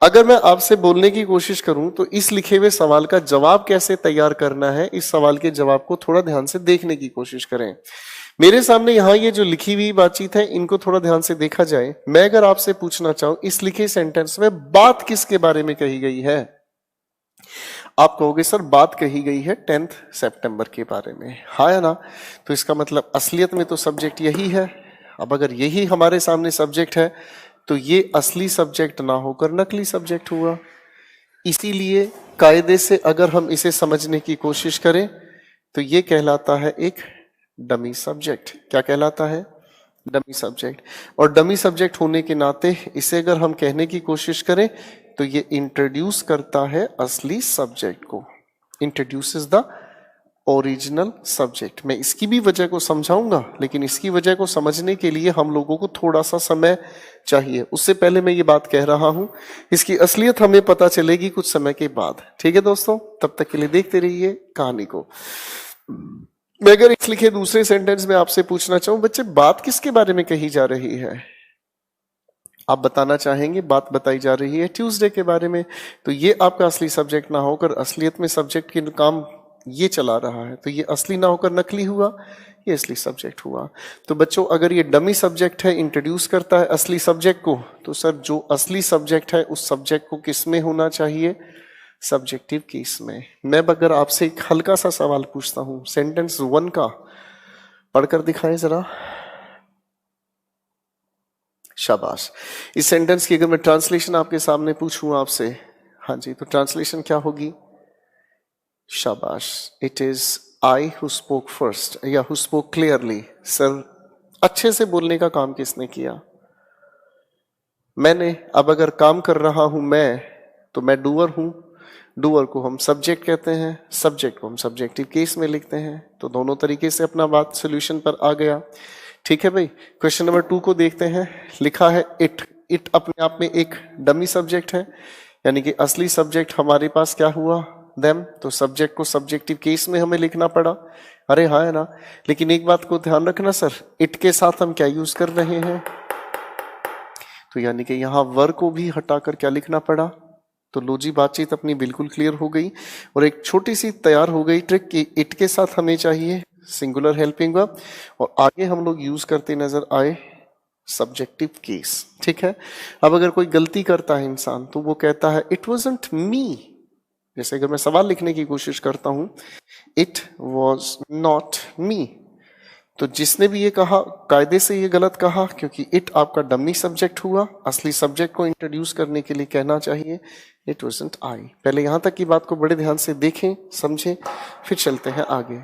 अगर मैं आपसे बोलने की कोशिश करूं तो इस लिखे हुए सवाल का जवाब कैसे तैयार करना है, इस सवाल के जवाब को थोड़ा ध्यान से देखने की कोशिश करें। मेरे सामने यहां ये जो लिखी हुई बातचीत है, इनको थोड़ा ध्यान से देखा जाए। मैं अगर आपसे पूछना चाहूं इस लिखे सेंटेंस में बात किसके बारे में कही गई है, आप कहोगे सर बात कही गई है 10 सितंबर के बारे में, हाँ या ना? तो इसका मतलब असलियत में तो सब्जेक्ट यही है। अब अगर यही हमारे सामने सब्जेक्ट है तो ये असली सब्जेक्ट ना होकर नकली सब्जेक्ट हुआ। इसीलिए कायदे से अगर हम इसे समझने की कोशिश करें तो ये कहलाता है एक डमी सब्जेक्ट। क्या कहलाता है? Dummy subject. और डमी सब्जेक्ट होने के नाते इसे अगर हम कहने की कोशिश करें तो ये इंट्रोड्यूस करता है असली सब्जेक्ट को, इंट्रोड्यूसेस द ओरिजिनल सब्जेक्ट। मैं इसकी भी वजह को समझाऊंगा, लेकिन इसकी वजह को समझने के लिए हम लोगों को थोड़ा सा समय चाहिए। उससे पहले मैं ये बात कह रहा हूं, इसकी असलियत हमें पता चलेगी कुछ समय के बाद, ठीक है दोस्तों? तब तक के लिए देखते रहिए कहानी को। मैं अगर इस लिखे दूसरे सेंटेंस में आपसे पूछना चाहूं, बच्चे बात किसके बारे में कही जा रही है? आप बताना चाहेंगे, बात बताई जा रही है ट्यूसडे के बारे में, तो ये आपका असली सब्जेक्ट ना होकर असलियत में सब्जेक्ट के काम ये चला रहा है, तो ये असली ना होकर नकली हुआ, ये असली सब्जेक्ट हुआ। तो बच्चों अगर ये डमी सब्जेक्ट है, इंट्रोड्यूस करता है असली सब्जेक्ट को, तो सर जो असली सब्जेक्ट है उस सब्जेक्ट को किस में होना चाहिए? सब्जेक्टिव केस में। मैं अगर आपसे एक हल्का सा सवाल पूछता हूं, सेंटेंस 1 का पढ़कर दिखाएं जरा। शाबाश। इस सेंटेंस की अगर मैं ट्रांसलेशन आपके सामने पूछूं आपसे, हाँ जी, तो ट्रांसलेशन क्या होगी? शाबाश। It is I who spoke first या हु स्पोक क्लियरली। सर अच्छे से बोलने का काम किसने किया? मैंने। अब अगर काम कर रहा हूं मैं, तो मैं डूअर हूं। डूअर को हम सब्जेक्ट कहते हैं, सब्जेक्ट को हम सब्जेक्टिव केस में लिखते हैं। तो दोनों तरीके से अपना बात सोल्यूशन पर आ गया। ठीक है भाई, क्वेश्चन नंबर 2 को देखते हैं। लिखा है इट। इट अपने आप में एक डमी सब्जेक्ट है, यानी कि असली सब्जेक्ट हमारे पास क्या हुआ? देम। तो सब्जेक्ट को सब्जेक्टिव केस में हमें लिखना पड़ा। अरे हाँ है ना। लेकिन एक बात को ध्यान रखना सर, इट के साथ हम क्या यूज कर रहे हैं? तो यानी कि यहां वर को भी हटाकर क्या लिखना पड़ा? तो लो जी, बातचीत अपनी बिल्कुल क्लियर हो गई और एक छोटी सी तैयार हो गई ट्रिक कि इट के साथ हमें चाहिए सिंगुलर हेल्पिंग वर्ब, और आगे हम लोग यूज करते नजर आए सब्जेक्टिव केस। ठीक है। अब अगर कोई गलती करता है इंसान, तो वो कहता है इट वॉजंट मी। जैसे अगर मैं सवाल लिखने की कोशिश करता हूं, इट वॉज नॉट मी, तो जिसने भी ये कहा कायदे से ये गलत कहा, क्योंकि इट आपका डमी सब्जेक्ट हुआ। असली सब्जेक्ट को इंट्रोड्यूस करने के लिए कहना चाहिए इट वॉजंट आई। पहले यहां तक की बात को बड़े ध्यान से देखें, समझें, फिर चलते हैं आगे।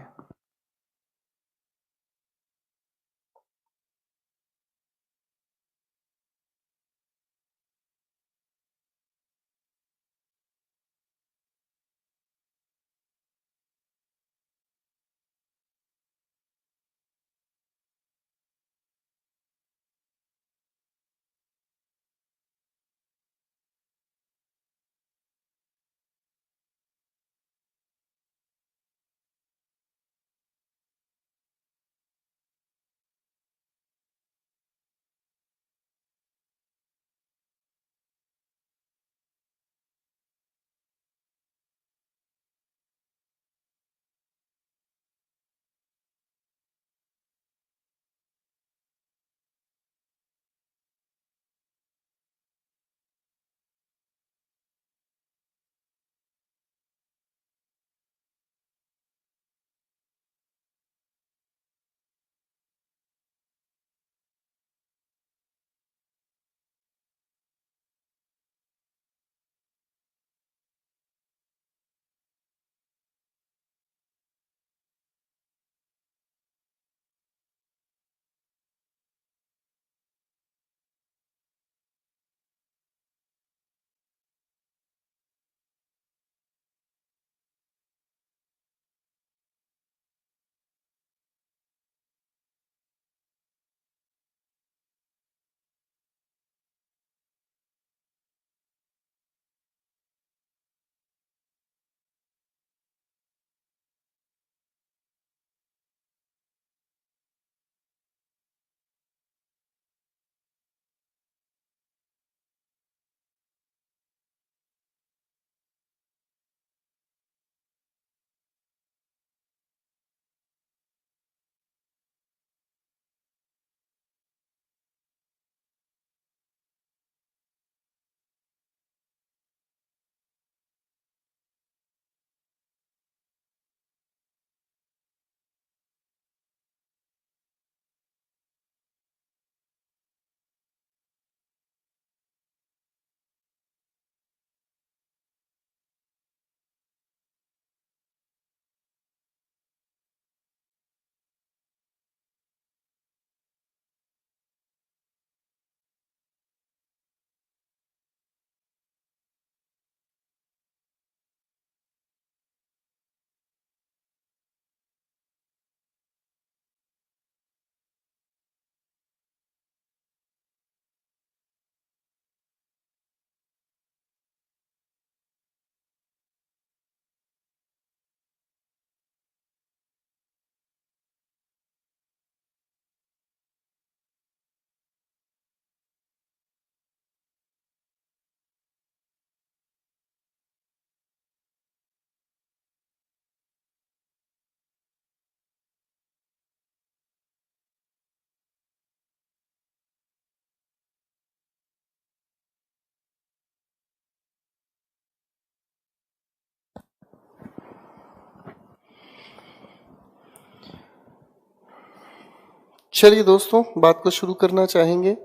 चलिए दोस्तों, बात को शुरू करना चाहेंगे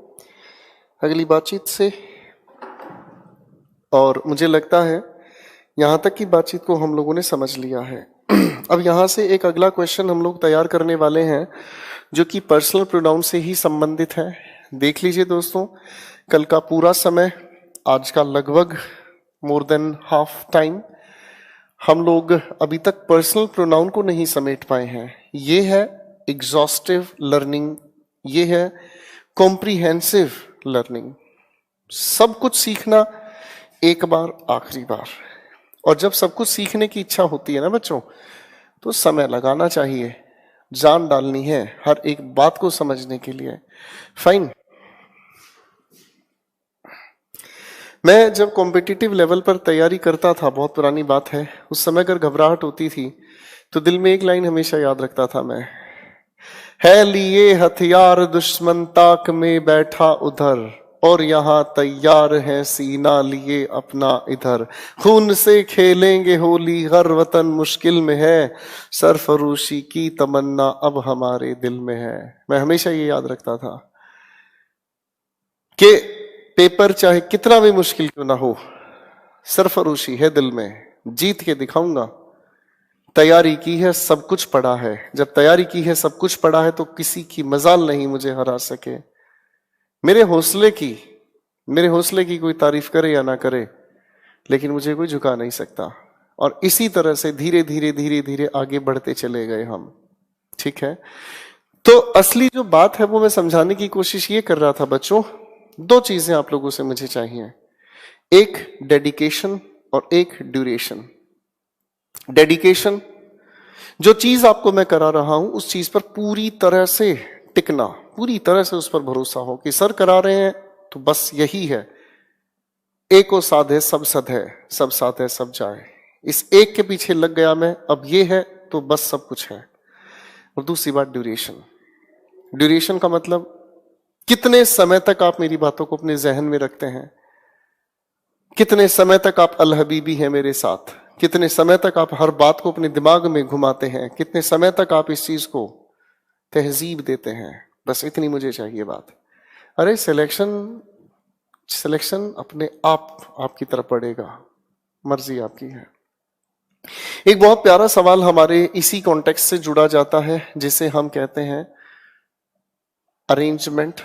अगली बातचीत से। और मुझे लगता है यहाँ तक की बातचीत को हम लोगों ने समझ लिया है। अब यहाँ से एक अगला क्वेश्चन हम लोग तैयार करने वाले हैं जो कि पर्सनल प्रोनाउन से ही संबंधित है। देख लीजिए दोस्तों, कल का पूरा समय, आज का लगभग मोर देन हाफ टाइम, हम लोग अभी तक पर्सनल प्रोनाउन को नहीं समेट पाए हैं। ये है एग्जॉस्टिव लर्निंग, ये है कॉम्प्रिहेंसिव लर्निंग। सब कुछ सीखना एक बार, आखिरी बार। और जब सब कुछ सीखने की इच्छा होती है ना बच्चों, तो समय लगाना चाहिए, जान डालनी है हर एक बात को समझने के लिए। फाइन। मैं जब कॉम्पिटिटिव लेवल पर तैयारी करता था, बहुत पुरानी बात है, उस समय अगर घबराहट होती थी तो दिल में एक लाइन हमेशा याद रखता था मैं, है लिए हथियार दुश्मन ताक में बैठा उधर, और यहाँ तैयार है सीना लिए अपना इधर। खून से खेलेंगे होली हर वतन मुश्किल में है, सरफरोशी की तमन्ना अब हमारे दिल में है। मैं हमेशा ये याद रखता था कि पेपर चाहे कितना भी मुश्किल क्यों ना हो, सरफरोशी है दिल में, जीत के दिखाऊंगा। तैयारी की है, सब कुछ पड़ा है। जब तैयारी की है, सब कुछ पड़ा है, तो किसी की मजाल नहीं मुझे हरा सके। मेरे हौसले की कोई तारीफ करे या ना करे, लेकिन मुझे कोई झुका नहीं सकता। और इसी तरह से धीरे धीरे धीरे धीरे आगे बढ़ते चले गए हम। ठीक है, तो असली जो बात है वो मैं समझाने की कोशिश ये कर रहा था बच्चों। दो चीजें आप लोगों से मुझे चाहिए, एक डेडिकेशन और एक ड्यूरेशन। डेडिकेशन, जो चीज आपको मैं करा रहा हूं उस चीज पर पूरी तरह से टिकना, पूरी तरह से उस पर भरोसा हो कि सर करा रहे हैं तो बस यही है, एक को साधे सब सद है, सब साधे सब जाए। इस एक के पीछे लग गया मैं, अब ये है तो बस सब कुछ है। और दूसरी बात ड्यूरेशन। ड्यूरेशन का मतलब कितने समय तक आप मेरी बातों को अपने जहन में रखते हैं, कितने समय तक आप अल हबीबी हैं मेरे साथ, कितने समय तक आप हर बात को अपने दिमाग में घुमाते हैं, कितने समय तक आप इस चीज को तहजीब देते हैं। बस इतनी मुझे चाहिए बात। अरे सिलेक्शन अपने आप आपकी तरफ पड़ेगा, मर्जी आपकी है। एक बहुत प्यारा सवाल हमारे इसी कॉन्टेक्स्ट से जुड़ा जाता है, जिसे हम कहते हैं arrangement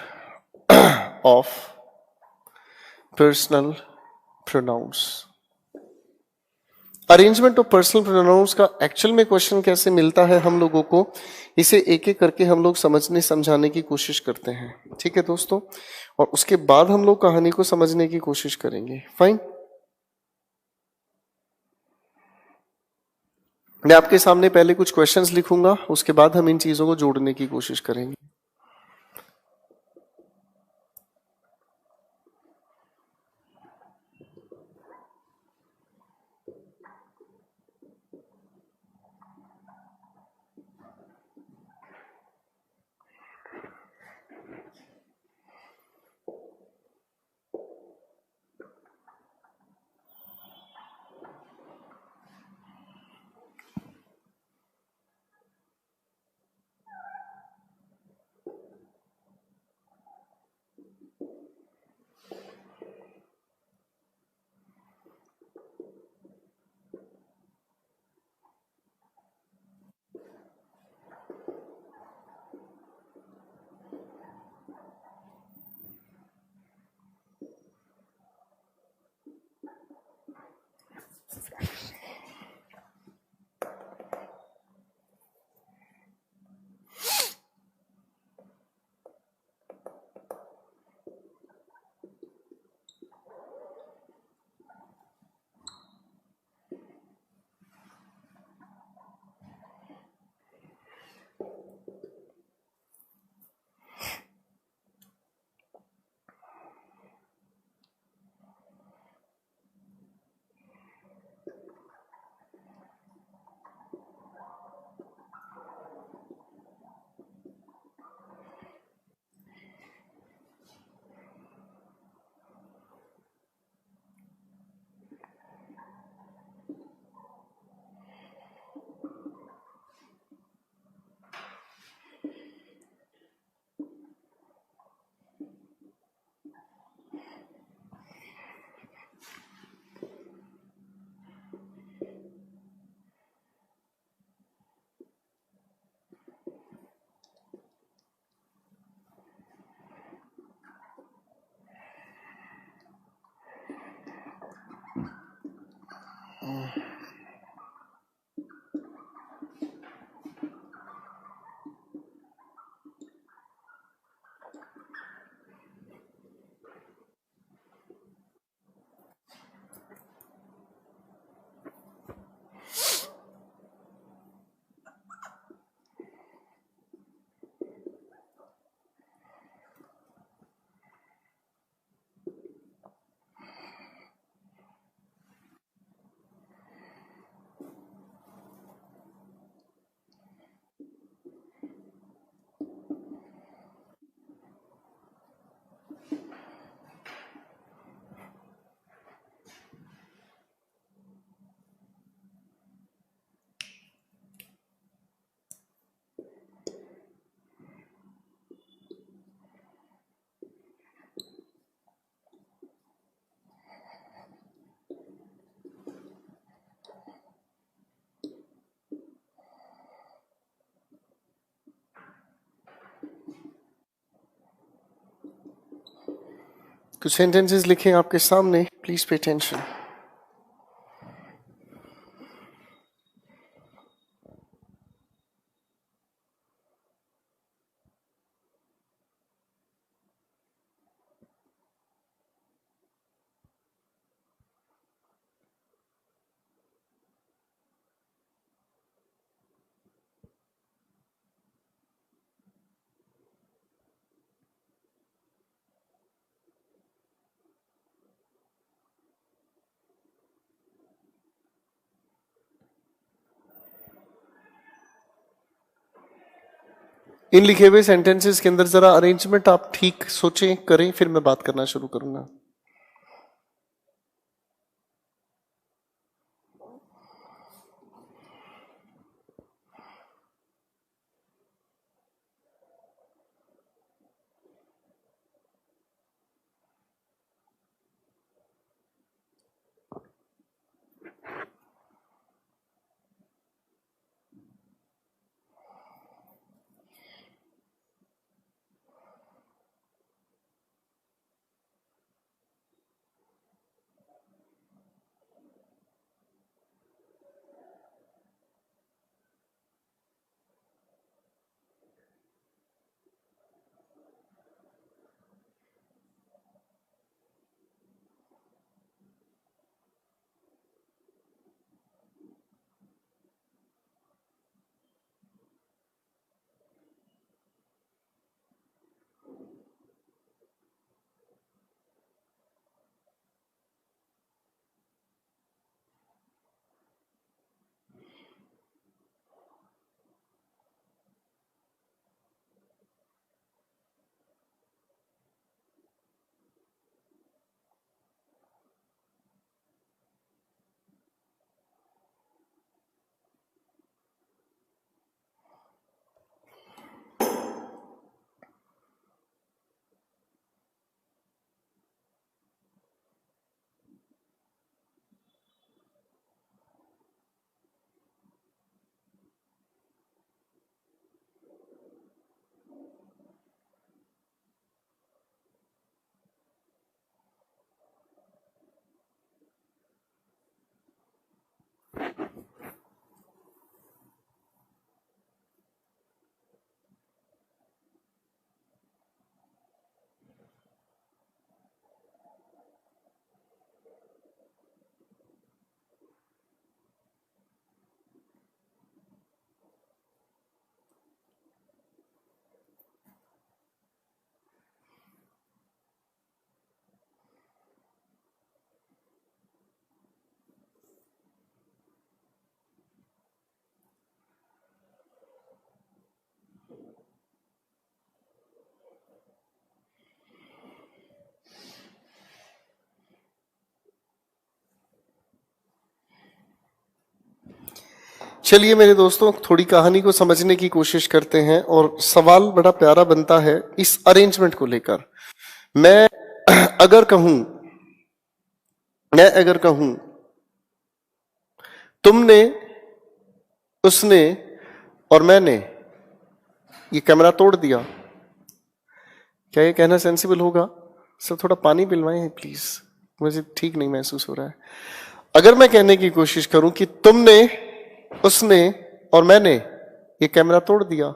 of personal pronouns. Arrangement of personal pronouns का एक्चुअल में क्वेश्चन कैसे मिलता है हम लोगों को, इसे एक एक करके हम लोग समझाने की कोशिश करते हैं। ठीक है दोस्तों, और उसके बाद हम लोग कहानी को समझने की कोशिश करेंगे। फाइन। मैं आपके सामने पहले कुछ क्वेश्चंस लिखूंगा, उसके बाद हम इन चीजों को जोड़ने की कोशिश करेंगे। कुछ सेंटेंसेस लिखे आपके सामने, प्लीज पे अटेंशन। इन लिखे हुए सेंटेंसेस के अंदर जरा अरेंजमेंट आप ठीक सोचें, करें, फिर मैं बात करना शुरू करूंगा। चलिए मेरे दोस्तों, थोड़ी कहानी को समझने की कोशिश करते हैं और सवाल बड़ा प्यारा बनता है इस अरेंजमेंट को लेकर। मैं अगर कहूं तुमने, उसने और मैंने ये कैमरा तोड़ दिया, क्या ये कहना सेंसिबल होगा? सब थोड़ा पानी पिलवाएं प्लीज, मुझे ठीक नहीं महसूस हो रहा है। अगर मैं कहने की कोशिश करूं कि तुमने, उसने और मैंने ये कैमरा तोड़ दिया,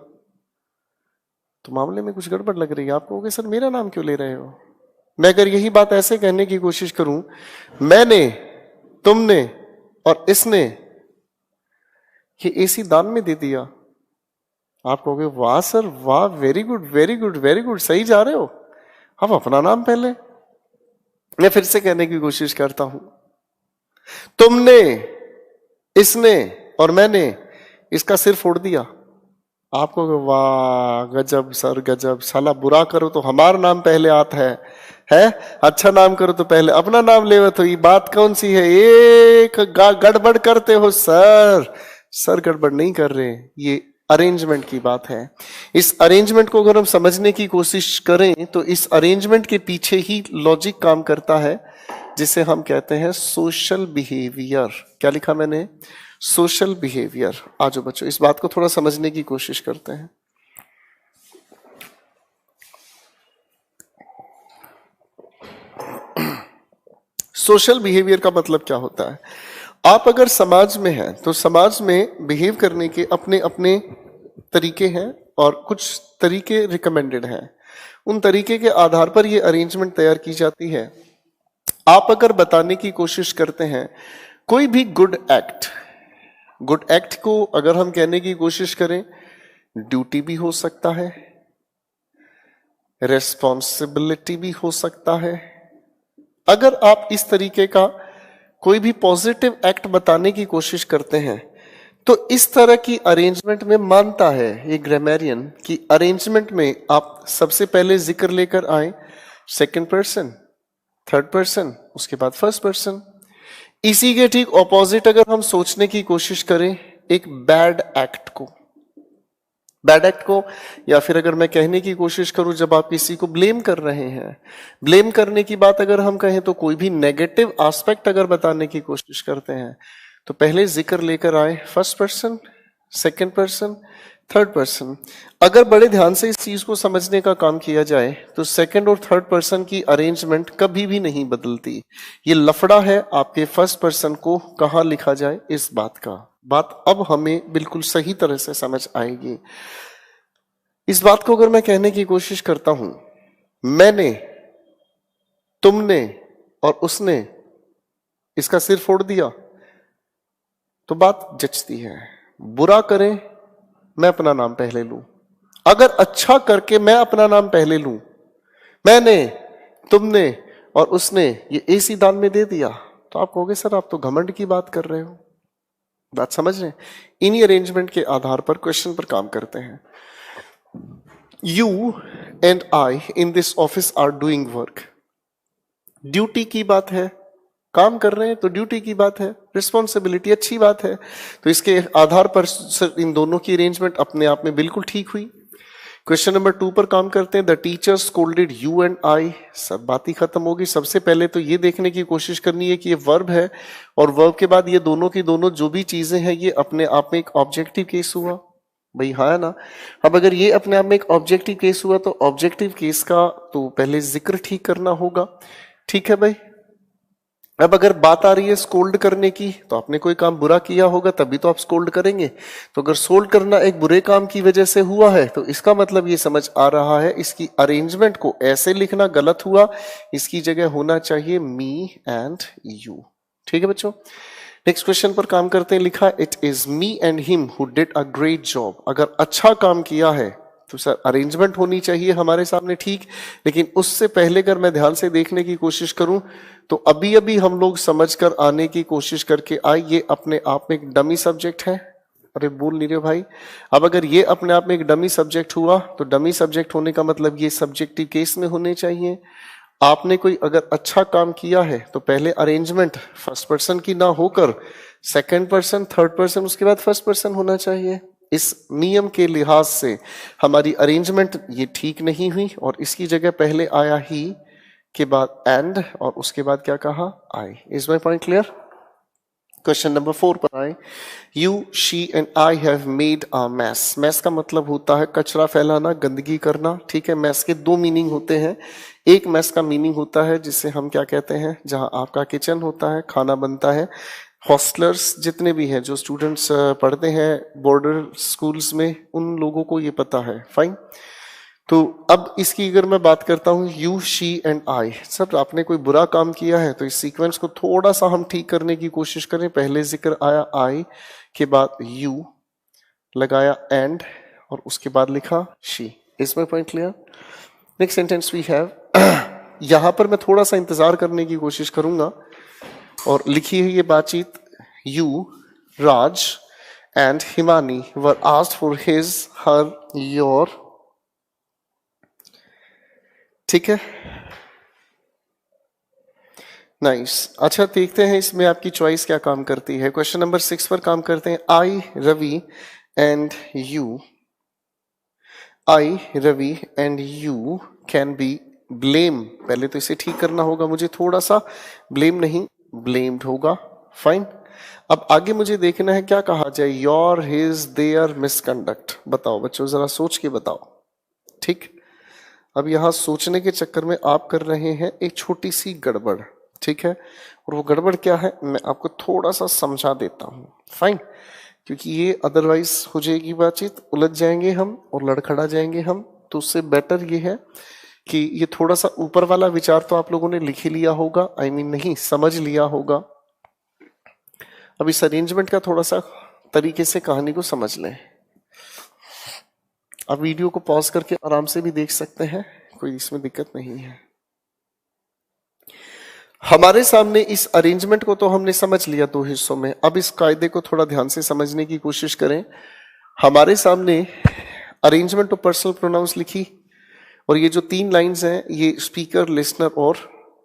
तो मामले में कुछ गड़बड़ लग रही है। आप कहोगे सर मेरा नाम क्यों ले रहे हो? मैं अगर यही बात ऐसे कहने की कोशिश करूं, मैंने, तुमने और इसने ये एसी दान में दे दिया, आप कहोगे वाह सर वाह, very good very good very good, सही जा रहे हो। अब अपना नाम पहले। मैं फिर से कहने की कोशिश करता हूं, तुमने, इसने और मैंने इसका सिर फोड़ दिया, आप कहोगे वाह गजब सर गजब, साला बुरा करो तो हमारा नाम पहले आता है? अच्छा नाम करो तो पहले अपना नाम ले। तो ये बात कौन सी है? एक गड़बड़ करते हो सर। सर गड़बड़ नहीं कर रहे, ये अरेंजमेंट की बात है। इस अरेंजमेंट को अगर हम समझने की कोशिश करें तो इस अरेंजमेंट के पीछे ही लॉजिक काम करता है, जिसे हम कहते हैं सोशल बिहेवियर। क्या लिखा मैंने? Social behaviour. आज बच्चों इस बात को थोड़ा समझने की कोशिश करते हैं। सोशल बिहेवियर का मतलब क्या होता है? आप अगर समाज में हैं तो समाज में बिहेव करने के अपने अपने तरीके हैं और कुछ तरीके रिकमेंडेड हैं। उन तरीके के आधार पर ये अरेंजमेंट तैयार की जाती है। आप अगर बताने की कोशिश करते हैं कोई भी गुड एक्ट को अगर हम कहने की कोशिश करें, ड्यूटी भी हो सकता है, रेस्पॉन्सिबिलिटी भी हो सकता है। अगर आप इस तरीके का कोई भी पॉजिटिव एक्ट बताने की कोशिश करते हैं तो इस तरह की अरेंजमेंट में मानता है ये ग्रामरियन कि अरेंजमेंट में आप सबसे पहले जिक्र लेकर आए सेकंड पर्सन, थर्ड पर्सन, उसके बाद फर्स्ट पर्सन। इसी के ठीक ऑपोजिट अगर हम सोचने की कोशिश करें एक बैड एक्ट को या फिर अगर मैं कहने की कोशिश करूं जब आप किसी को ब्लेम कर रहे हैं, ब्लेम करने की बात अगर हम कहें तो कोई भी नेगेटिव एस्पेक्ट अगर बताने की कोशिश करते हैं तो पहले जिक्र लेकर आए first person, second person, third person. अगर बड़े ध्यान से इस चीज को समझने का काम किया जाए तो सेकंड और थर्ड पर्सन की अरेंजमेंट कभी भी नहीं बदलती। ये लफड़ा है आपके फर्स्ट पर्सन को कहां लिखा जाए इस बात का। बात अब हमें बिल्कुल सही तरह से समझ आएगी। इस बात को अगर मैं कहने की कोशिश करता हूं, मैंने, तुमने और उसने इसका सिर फोड़ दिया, तो बात जचती है। बुरा करें मैं अपना नाम पहले लूं, अगर अच्छा करके मैं अपना नाम पहले लूं, मैंने, तुमने और उसने ये एसी दान में दे दिया, तो आप कहोगे सर आप तो घमंड की बात कर रहे हो। बात समझ रहे हैं? इन्हीं अरेंजमेंट के आधार पर क्वेश्चन पर काम करते हैं। You and I in this office are doing work. Duty की बात है, काम कर रहे हैं तो ड्यूटी की बात है, रिस्पॉन्सिबिलिटी अच्छी बात है। तो इसके आधार पर इन दोनों की अरेंजमेंट अपने आप में बिल्कुल ठीक हुई। क्वेश्चन नंबर 2 पर काम करते हैं। The teacher scolded you and I. सब बात ही खत्म होगी। सबसे पहले तो ये देखने की कोशिश करनी है कि ये वर्ब है और वर्ब के बाद ये दोनों की दोनों जो भी चीजें हैं ये अपने आप में एक ऑब्जेक्टिव केस हुआ। भाई हाँ है ना? अब अगर ये अपने आप में एक ऑब्जेक्टिव केस हुआ तो ऑब्जेक्टिव केस का तो पहले जिक्र ठीक करना होगा। ठीक है भाई। अब अगर बात आ रही है स्कोल्ड करने की, तो आपने कोई काम बुरा किया होगा तभी तो आप स्कोल्ड करेंगे। तो अगर स्कोल्ड करना एक बुरे काम की वजह से हुआ है तो इसका मतलब ये समझ आ रहा है इसकी अरेंजमेंट को ऐसे लिखना गलत हुआ, इसकी जगह होना चाहिए मी एंड यू। ठीक है बच्चों, नेक्स्ट क्वेश्चन पर काम करते हैं। लिखा it is me and him who did a great job. अगर अच्छा काम किया है तो सर अरेंजमेंट होनी चाहिए हमारे सामने, ठीक। लेकिन उससे पहले अगर मैं ध्यान से देखने की कोशिश करूं तो अभी अभी हम लोग समझकर आने की कोशिश करके आए ये अपने आप में एक डमी सब्जेक्ट है। अरे बोल नहीं रहे भाई। अब अगर ये अपने आप में एक डमी सब्जेक्ट हुआ तो डमी सब्जेक्ट होने का मतलब ये सब्जेक्टिव केस में होने चाहिए। आपने कोई अगर अच्छा काम किया है तो पहले अरेंजमेंट फर्स्ट पर्सन की ना होकर सेकंड पर्सन, थर्ड पर्सन, उसके बाद फर्स्ट पर्सन होना चाहिए। इस नियम के लिहाज से हमारी अरेंजमेंट ये ठीक नहीं हुई और इसकी जगह पहले आया ही के बाद एंड और उसके बाद क्या कहा I. Is my point clear? Question number 4 पर आए। You, she and I have made a mess. Mess का मतलब होता है कचरा फैलाना, गंदगी करना, ठीक है। मैस के दो मीनिंग होते हैं। एक मैस का मीनिंग होता है जिसे हम क्या कहते हैं, जहां आपका किचन होता है, खाना बनता है। हॉस्टलर्स जितने भी हैं, जो स्टूडेंट्स पढ़ते हैं बॉर्डर स्कूल्स में, उन लोगों को ये पता है, फाइन। तो अब इसकी अगर मैं बात करता हूं, you, she and I. Sir आपने कोई बुरा काम किया है तो इस सीक्वेंस को थोड़ा सा हम ठीक करने की कोशिश करें। पहले जिक्र आया आई, के बाद यू, लगाया एंड, और उसके बाद लिखा शी। इसमें point clear. Next sentence we have, यहां पर मैं थोड़ा सा इंतजार करने की कोशिश करूंगा और लिखी है ये बातचीत। You, Raj and Himani were asked for his, her, your, ठीक है, नाइस। अच्छा देखते हैं इसमें आपकी चॉइस क्या काम करती है। क्वेश्चन नंबर 6 पर काम करते हैं। I, Ravi and you, I, Ravi and you can be blame. पहले तो इसे ठीक करना होगा मुझे थोड़ा सा, ब्लेम नहीं ब्लेम्ड होगा, फाइन। अब आगे मुझे देखना है क्या कहा जाए, योर, हिज, देयर, मिसकंडक्ट। बताओ बच्चों, जरा सोच के बताओ, ठीक। अब यहां सोचने के चक्कर में आप कर रहे हैं एक छोटी सी गड़बड़, ठीक है। और वो गड़बड़ क्या है मैं आपको थोड़ा सा समझा देता हूं, फाइन। क्योंकि ये अदरवाइज हो जाएगी बातचीत, उलझ जाएंगे हम और लड़खड़ा जाएंगे हम। तो उससे बेटर ये है कि ये थोड़ा सा ऊपर वाला विचार तो आप लोगों ने लिख ही लिया होगा, आई मीन नहीं समझ लिया होगा। अब इस अरेंजमेंट का थोड़ा सा तरीके से कहानी को समझ लें। आप वीडियो को पॉज करके आराम से भी देख सकते हैं, कोई इसमें दिक्कत नहीं है। हमारे सामने इस अरेंजमेंट को तो हमने समझ लिया दो हिस्सों में। अब इस कायदे को थोड़ा ध्यान से समझने की कोशिश करें। हमारे सामने अरेंजमेंट ऑफ पर्सनल प्रोनाउंस लिखी, और ये जो 3 लाइंस हैं ये स्पीकर, लिसनर और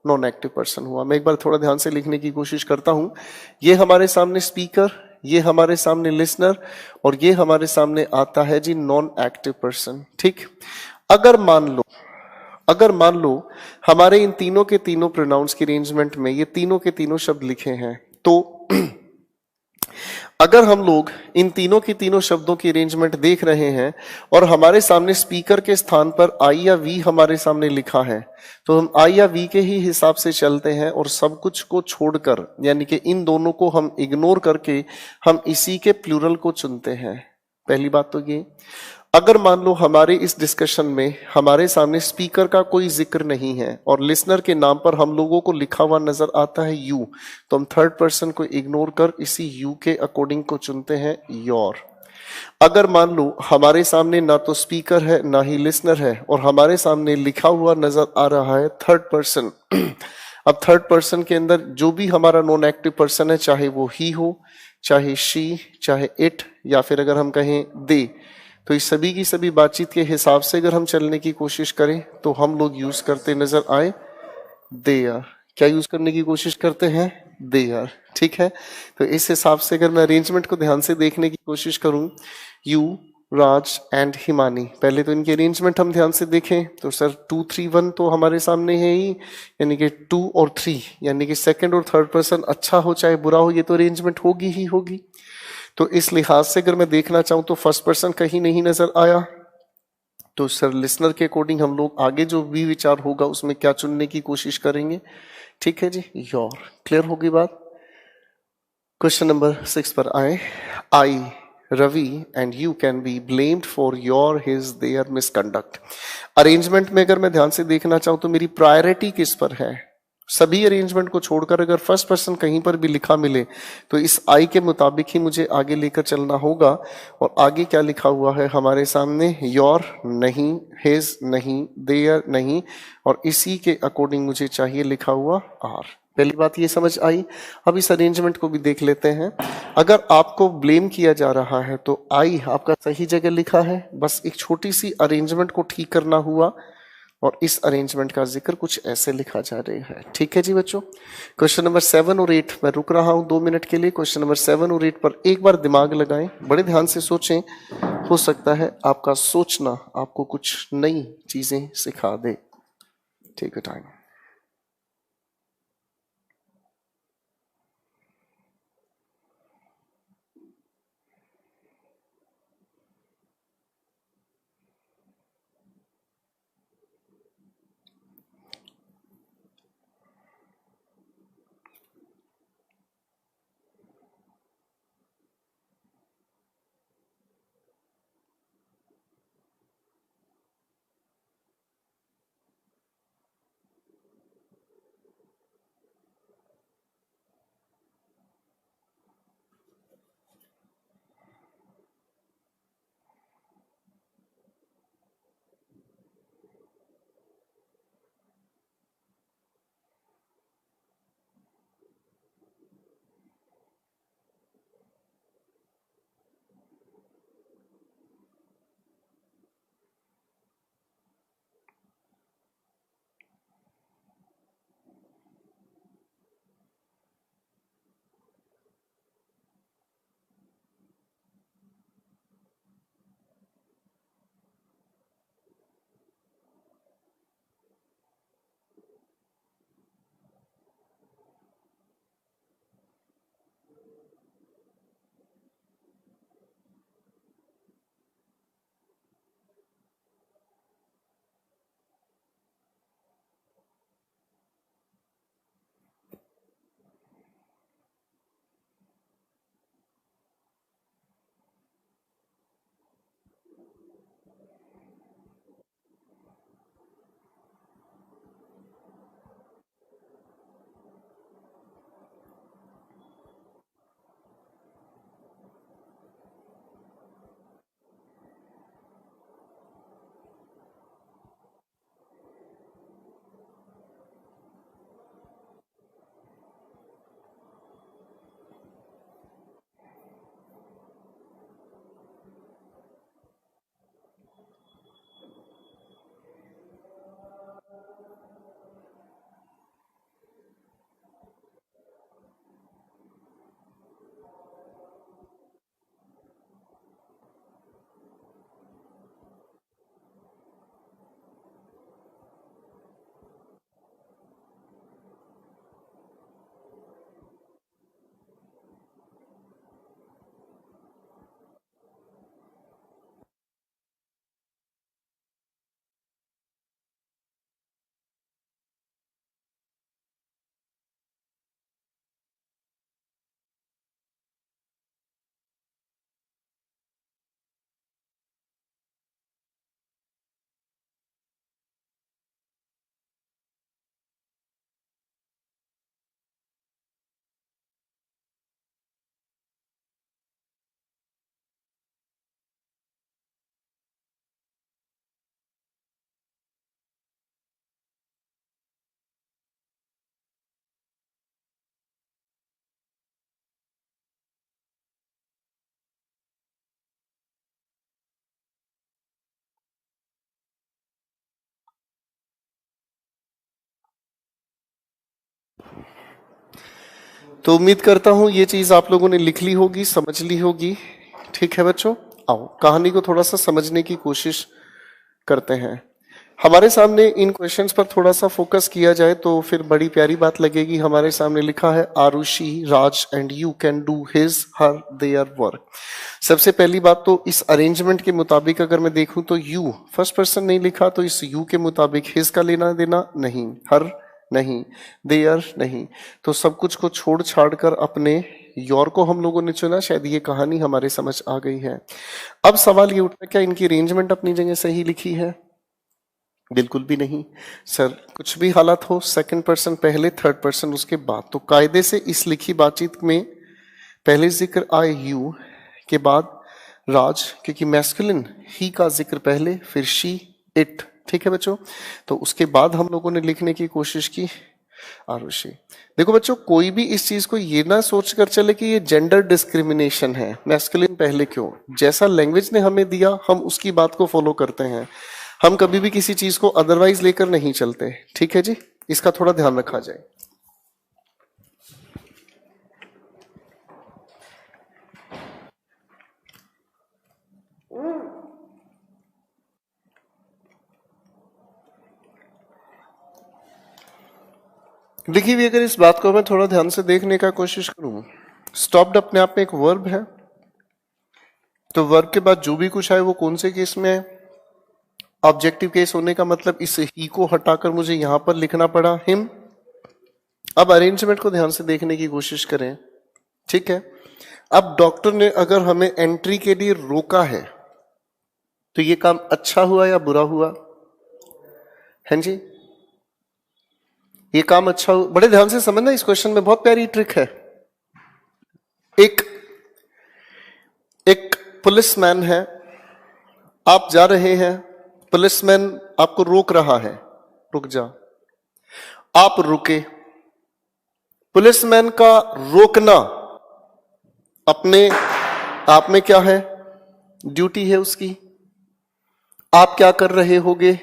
नॉन एक्टिव पर्सन हुआ। मैं एक बार थोड़ा ध्यान से लिखने की कोशिश करता हूं। ये हमारे सामने स्पीकर, ये हमारे सामने लिसनर, और ये हमारे सामने आता है जी नॉन एक्टिव पर्सन, ठीक। अगर मान लो हमारे इन तीनों के तीनों प्रोनाउंस की अरेंजमेंट में ये तीनों के तीनों शब्द लिखे हैं, तो अगर हम लोग इन तीनों की तीनों शब्दों की अरेंजमेंट देख रहे हैं और हमारे सामने स्पीकर के स्थान पर आई या वी हमारे सामने लिखा है, तो हम आई या वी के ही हिसाब से चलते हैं और सब कुछ को छोड़कर, यानी कि इन दोनों को हम इग्नोर करके हम इसी के प्लूरल को चुनते हैं। पहली बात तो ये। अगर मान लो हमारे इस डिस्कशन में हमारे सामने स्पीकर का कोई जिक्र नहीं है और लिसनर के नाम पर हम लोगों को लिखा हुआ नजर आता है यू, तो हम थर्ड पर्सन को इग्नोर कर इसी यू के अकॉर्डिंग को चुनते हैं योर। अगर मान लो हमारे सामने ना तो स्पीकर है ना ही लिसनर है और हमारे सामने लिखा हुआ नजर आ रहा है थर्ड पर्सन, अब थर्ड पर्सन के अंदर जो भी हमारा नॉन एक्टिव पर्सन है, चाहे वो ही हो, चाहे शी, चाहे इट, या फिर अगर हम कहें दे, तो इस सभी की सभी बातचीत के हिसाब से अगर हम चलने की कोशिश करें तो हम लोग यूज करते नजर आए दे आर। क्या यूज करने की कोशिश करते हैं, दे आर, ठीक है। तो इस हिसाब से अगर मैं अरेंजमेंट को ध्यान से देखने की कोशिश करूं, यू, राज एंड हिमानी, पहले तो इनकी अरेंजमेंट हम ध्यान से देखें तो सर 2 3 1 तो हमारे सामने है ही, यानी कि 2 और 3, यानी कि सेकंड और थर्ड पर्सन अच्छा हो चाहे बुरा हो, ये तो अरेंजमेंट होगी ही होगी। तो इस लिहाज से अगर मैं देखना चाहूं तो फर्स्ट पर्सन कहीं नहीं नजर आया, तो सर लिसनर के अकॉर्डिंग हम लोग आगे जो भी विचार होगा उसमें क्या चुनने की कोशिश करेंगे, ठीक है जी, योर। क्लियर होगी बात। क्वेश्चन नंबर 6 पर आए। I, Ravi and you can be blamed for your, his, their misconduct. Arrangement में अगर मैं ध्यान से देखना चाहूं तो मेरी प्रायोरिटी किस पर है। सभी अरेंजमेंट को छोड़कर अगर फर्स्ट पर्सन कहीं पर भी लिखा मिले तो इस आई के मुताबिक ही मुझे आगे लेकर चलना होगा। और आगे क्या लिखा हुआ है हमारे सामने, योर नहीं, हिज नहीं, देयर नहीं, और इसी के अकॉर्डिंग मुझे चाहिए लिखा हुआ आर। पहली बात ये समझ आई। अब इस अरेंजमेंट को भी देख लेते हैं। अगर आपको ब्लेम किया जा रहा है तो आई आपका सही जगह लिखा है, बस एक छोटी सी अरेंजमेंट को ठीक करना हुआ और इस अरेंजमेंट का जिक्र कुछ ऐसे लिखा जा रहा है, ठीक है जी बच्चों। क्वेश्चन नंबर 7 और 8 मैं रुक रहा हूं 2 मिनट के लिए। क्वेश्चन नंबर 7 और 8 पर एक बार दिमाग लगाएं, बड़े ध्यान से सोचें, हो सकता है आपका सोचना आपको कुछ नई चीजें सिखा दे। Take your time. तो उम्मीद करता हूं ये चीज आप लोगों ने लिख ली होगी, समझ ली होगी। ठीक है बच्चों, आओ कहानी को थोड़ा सा समझने की कोशिश करते हैं। हमारे सामने इन क्वेश्चंस पर थोड़ा सा फोकस किया जाए तो फिर बड़ी प्यारी बात लगेगी। हमारे सामने लिखा है Arushi Raj and you can do his her their work. सबसे पहली बात तो इस अरेंजमेंट के मुताबिक अगर मैं देखूं तो यू फर्स्ट पर्सन नहीं लिखा, तो इस यू के मुताबिक हिज का लेना देना नहीं, हर नहीं, देयर नहीं, तो सब कुछ को छोड़ छाड़ कर अपने योर को हम लोगों ने चुना। शायद ये कहानी हमारे समझ आ गई है। अब सवाल ये उठता है, क्या इनकी अरेंजमेंट अपनी जगह सही लिखी है? बिल्कुल भी नहीं सर। कुछ भी हालत हो, सेकंड पर्सन पहले, थर्ड पर्सन उसके बाद, तो कायदे से इस लिखी बातचीत में पहले जिक्र आए यू के बाद राज, क्योंकि मैस्कुलिन ही का जिक्र पहले, फिर शी, इट। ठीक है बच्चों, तो उसके बाद हम लोगों ने लिखने की कोशिश की आरुषि। देखो बच्चों, कोई भी इस चीज को ये ना सोच कर चले कि ये जेंडर डिस्क्रिमिनेशन है, मैस्कुलिन पहले क्यों। जैसा लैंग्वेज ने हमें दिया हम उसकी बात को फॉलो करते हैं, हम कभी भी किसी चीज को अदरवाइज लेकर नहीं चलते। ठीक है जी, इसका थोड़ा ध्यान रखा जाए। देखिए भी, अगर इस बात को मैं थोड़ा ध्यान से देखने का कोशिश करूं, स्टॉप्ड अपने आप में एक वर्ब है, तो वर्ब के बाद जो भी कुछ आए वो कौन से केस में है? ऑब्जेक्टिव केस होने का मतलब इस ही को हटाकर मुझे यहां पर लिखना पड़ा हिम। अब अरेंजमेंट को ध्यान से देखने की कोशिश करें। ठीक है, अब डॉक्टर ने अगर हमें एंट्री के लिए रोका है तो ये काम अच्छा हुआ या बुरा हुआ? हैं जी, ये काम अच्छा हुआ। बड़े ध्यान से समझना, इस क्वेश्चन में बहुत प्यारी ट्रिक है। एक एक पुलिसमैन है, आप जा रहे हैं, पुलिसमैन आपको रोक रहा है, रुक जा, आप रुके। पुलिसमैन का रोकना अपने आप में क्या है? ड्यूटी है उसकी। आप क्या कर रहे होगे?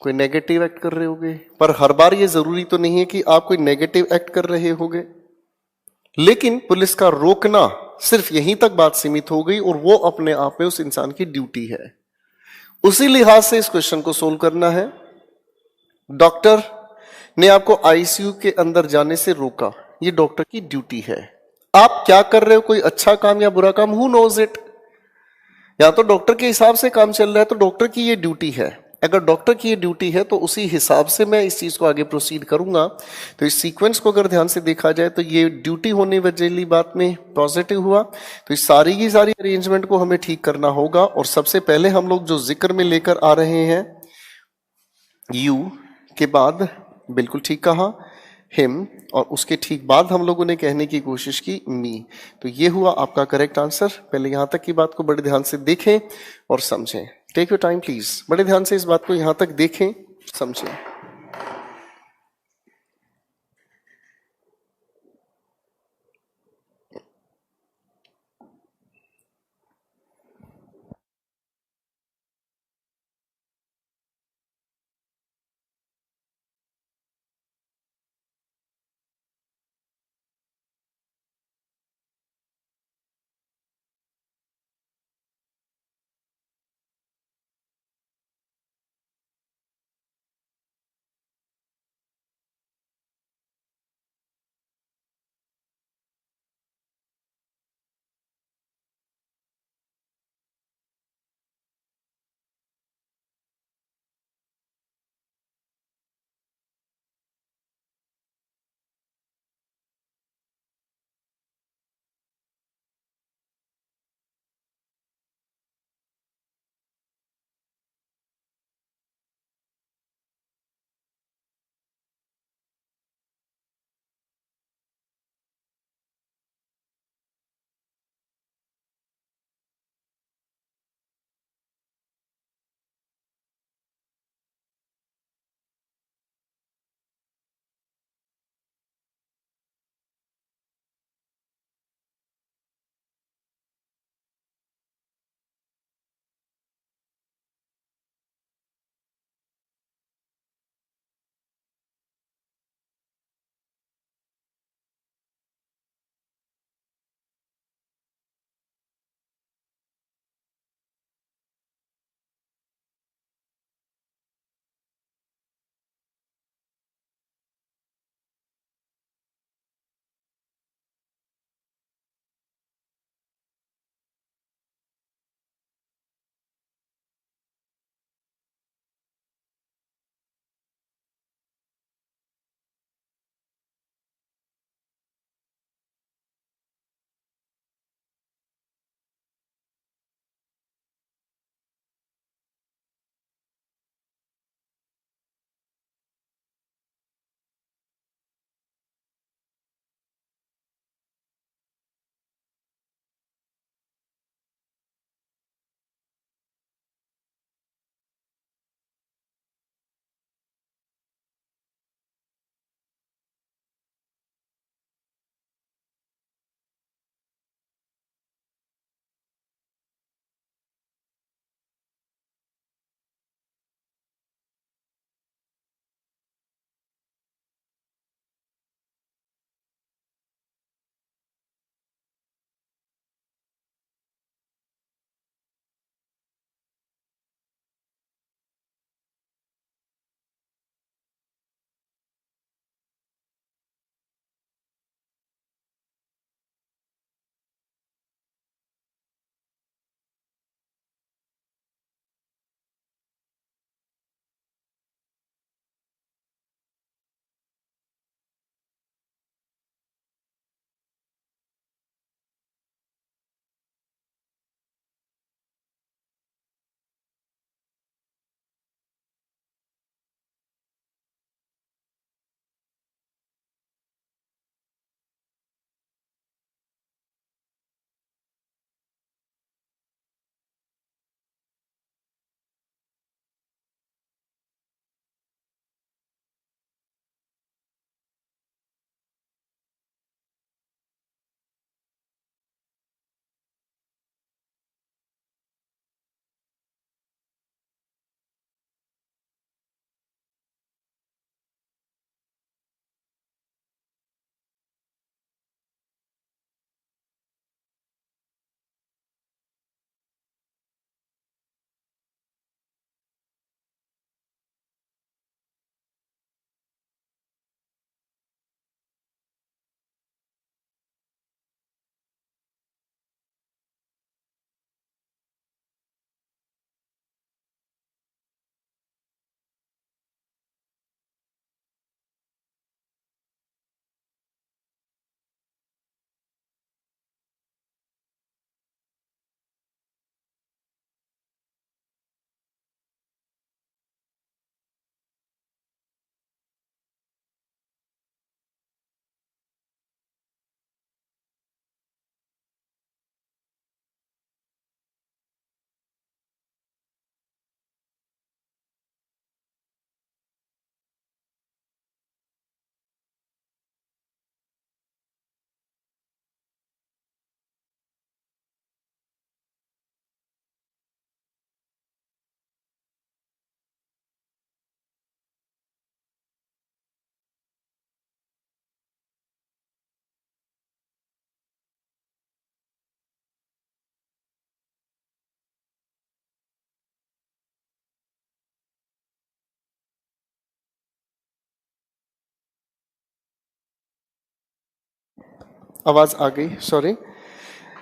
कोई नेगेटिव एक्ट कर रहे होगे, पर हर बार ये जरूरी तो नहीं है कि आप कोई नेगेटिव एक्ट कर रहे होगे। लेकिन पुलिस का रोकना सिर्फ यहीं तक बात सीमित हो गई, और वो अपने आप में उस इंसान की ड्यूटी है। उसी लिहाज से इस क्वेश्चन को सोल्व करना है। डॉक्टर ने आपको आईसीयू के अंदर जाने से रोका, ये डॉक्टर की ड्यूटी है। आप क्या कर रहे हो, कोई अच्छा काम या बुरा काम, हु नोज इट। या तो डॉक्टर के हिसाब से काम चल रहा है तो डॉक्टर की ये ड्यूटी है। अगर डॉक्टर की ये ड्यूटी है तो उसी हिसाब से मैं इस चीज को आगे प्रोसीड करूंगा। तो इस सीक्वेंस को अगर ध्यान से देखा जाए तो ये ड्यूटी होने वाली बात में पॉजिटिव हुआ, तो इस सारी की सारी अरेंजमेंट को हमें ठीक करना होगा। और सबसे पहले हम लोग जो जिक्र में लेकर आ रहे हैं, यू के बाद, बिल्कुल ठीक कहा, हिम, और उसके ठीक बाद हम लोगों ने कहने की कोशिश की मी। तो ये हुआ आपका करेक्ट आंसर। पहले यहां तक की बात को बड़े ध्यान से देखें और समझें। टेक योर टाइम प्लीज, बड़े ध्यान से इस बात को यहां तक देखें, समझें। आवाज आ गई, सॉरी।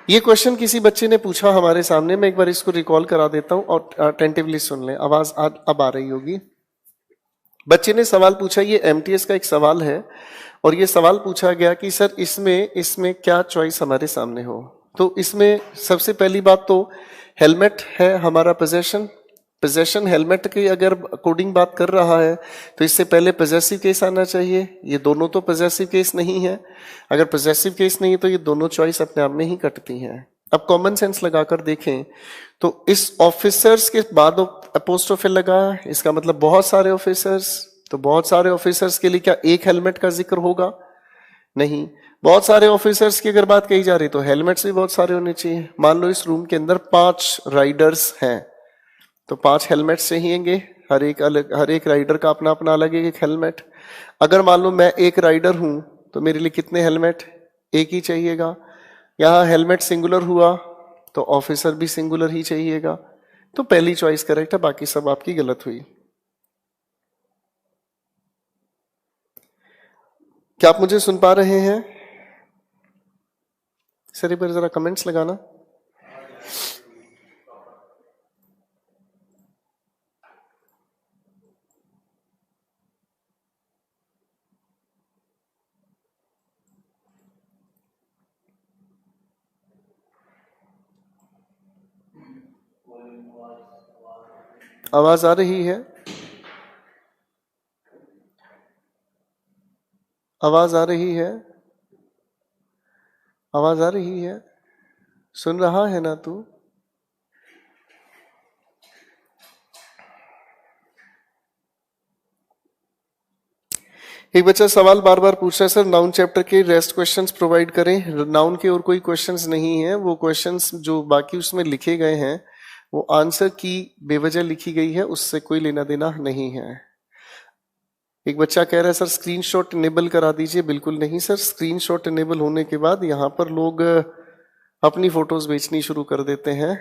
ये क्वेश्चन किसी बच्चे ने पूछा हमारे सामने, मैं एक बार इसको रिकॉल करा देता हूं और अटेंटिवली सुन लें। आवाज अब आ रही होगी। बच्चे ने सवाल पूछा, ये एमटीएस का एक सवाल है और ये सवाल पूछा गया कि सर इसमें क्या चॉइस हमारे सामने हो। तो इसमें सबसे पहली बात तो हेलमेट है हमारा पोजेशन हेलमेट की अगर कोडिंग बात कर रहा है तो इससे पहले पॉजेसिव केस आना चाहिए। ये दोनों तो पॉजेसिव केस नहीं है। अगर पॉजेसिव केस नहीं है तो ये दोनों चॉइस अपने आप में ही कटती हैं। अब कॉमन सेंस लगाकर देखें तो इस ऑफिसर्स के बाद अपोस्ट्रोफे लगा, इसका मतलब बहुत सारे ऑफिसर्स। तो बहुत सारे ऑफिसर्स के लिए क्या एक हेलमेट का जिक्र होगा? नहीं। बहुत सारे ऑफिसर्स की अगर बात कही जा रही तो हेलमेट्स भी बहुत सारे होने चाहिए। मान लो इस रूम के अंदर 5 राइडर्स हैं तो 5 हेलमेट चाहिएंगे। हर एक राइडर का अपना अपना अलग एक हेलमेट। अगर मान लो मैं एक राइडर हूं तो मेरे लिए कितने हेलमेट? एक ही चाहिएगा। यहां हेलमेट सिंगुलर हुआ तो ऑफिसर भी सिंगुलर ही चाहिएगा। तो पहली चॉइस करेक्ट है, बाकी सब आपकी गलत हुई। क्या आप मुझे सुन पा रहे हैं? सर एक बार जरा कमेंट्स लगाना। आवाज आ रही है? आवाज आ रही है? आवाज आ रही है? सुन रहा है ना तू? एक बच्चा सवाल बार बार पूछ रहा है, सर नाउन चैप्टर के रेस्ट क्वेश्चंस प्रोवाइड करें। नाउन के और कोई क्वेश्चंस नहीं है। वो क्वेश्चंस जो बाकी उसमें लिखे गए हैं वो आंसर की बेवजह लिखी गई है, उससे कोई लेना देना नहीं है। एक बच्चा कह रहा है सर स्क्रीनशॉट इनेबल करा दीजिए। बिल्कुल नहीं सर, स्क्रीनशॉट इनेबल होने के बाद यहाँ पर लोग अपनी फोटोज बेचनी शुरू कर देते हैं,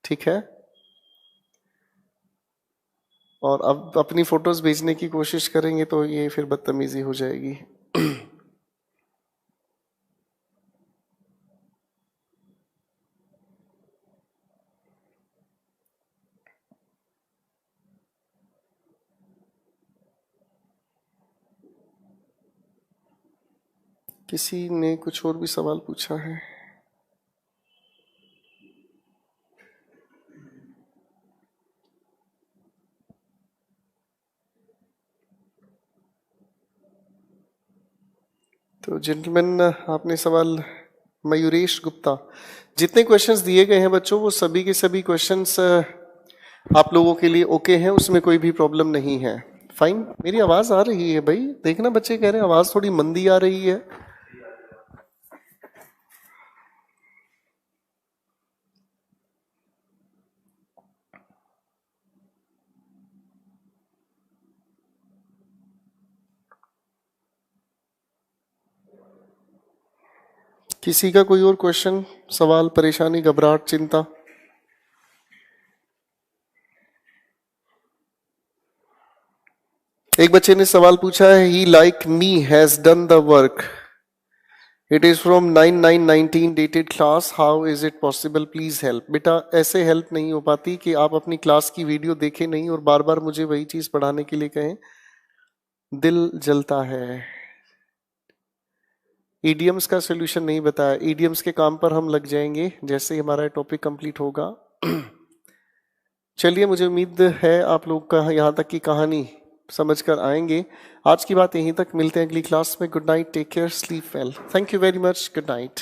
ठीक है। और अब अपनी फोटोज भेजने की कोशिश करेंगे तो ये फिर बदतमीजी हो जाएगी। किसी ने कुछ और भी सवाल पूछा है? तो जेंटलमैन आपने सवाल, मयूरेश गुप्ता, जितने क्वेश्चंस दिए गए हैं बच्चों वो सभी के सभी क्वेश्चंस आप लोगों के लिए ओके हैं, उसमें कोई भी प्रॉब्लम नहीं है। फाइन। मेरी आवाज आ रही है भाई? देखना बच्चे कह रहे हैं आवाज थोड़ी मंदी आ रही है। किसी का कोई और क्वेश्चन, सवाल, परेशानी, घबराहट, चिंता? एक बच्चे ने सवाल पूछा है, he like me has done the work, it is from 9/9/19 dated class, how is it possible, please help. बेटा ऐसे हेल्प नहीं हो पाती कि आप अपनी क्लास की वीडियो देखें नहीं और बार बार मुझे वही चीज पढ़ाने के लिए कहें, दिल जलता है। ईडीएम्स का सोल्यूशन नहीं बताया, ईडीएम्स के काम पर हम लग जाएंगे जैसे ही हमारा टॉपिक कंप्लीट होगा। चलिए, मुझे उम्मीद है आप लोग का यहाँ तक की कहानी समझकर आएंगे। आज की बात यहीं तक, मिलते हैं अगली क्लास में। Good night, take care, sleep well. Thank you very much, good night.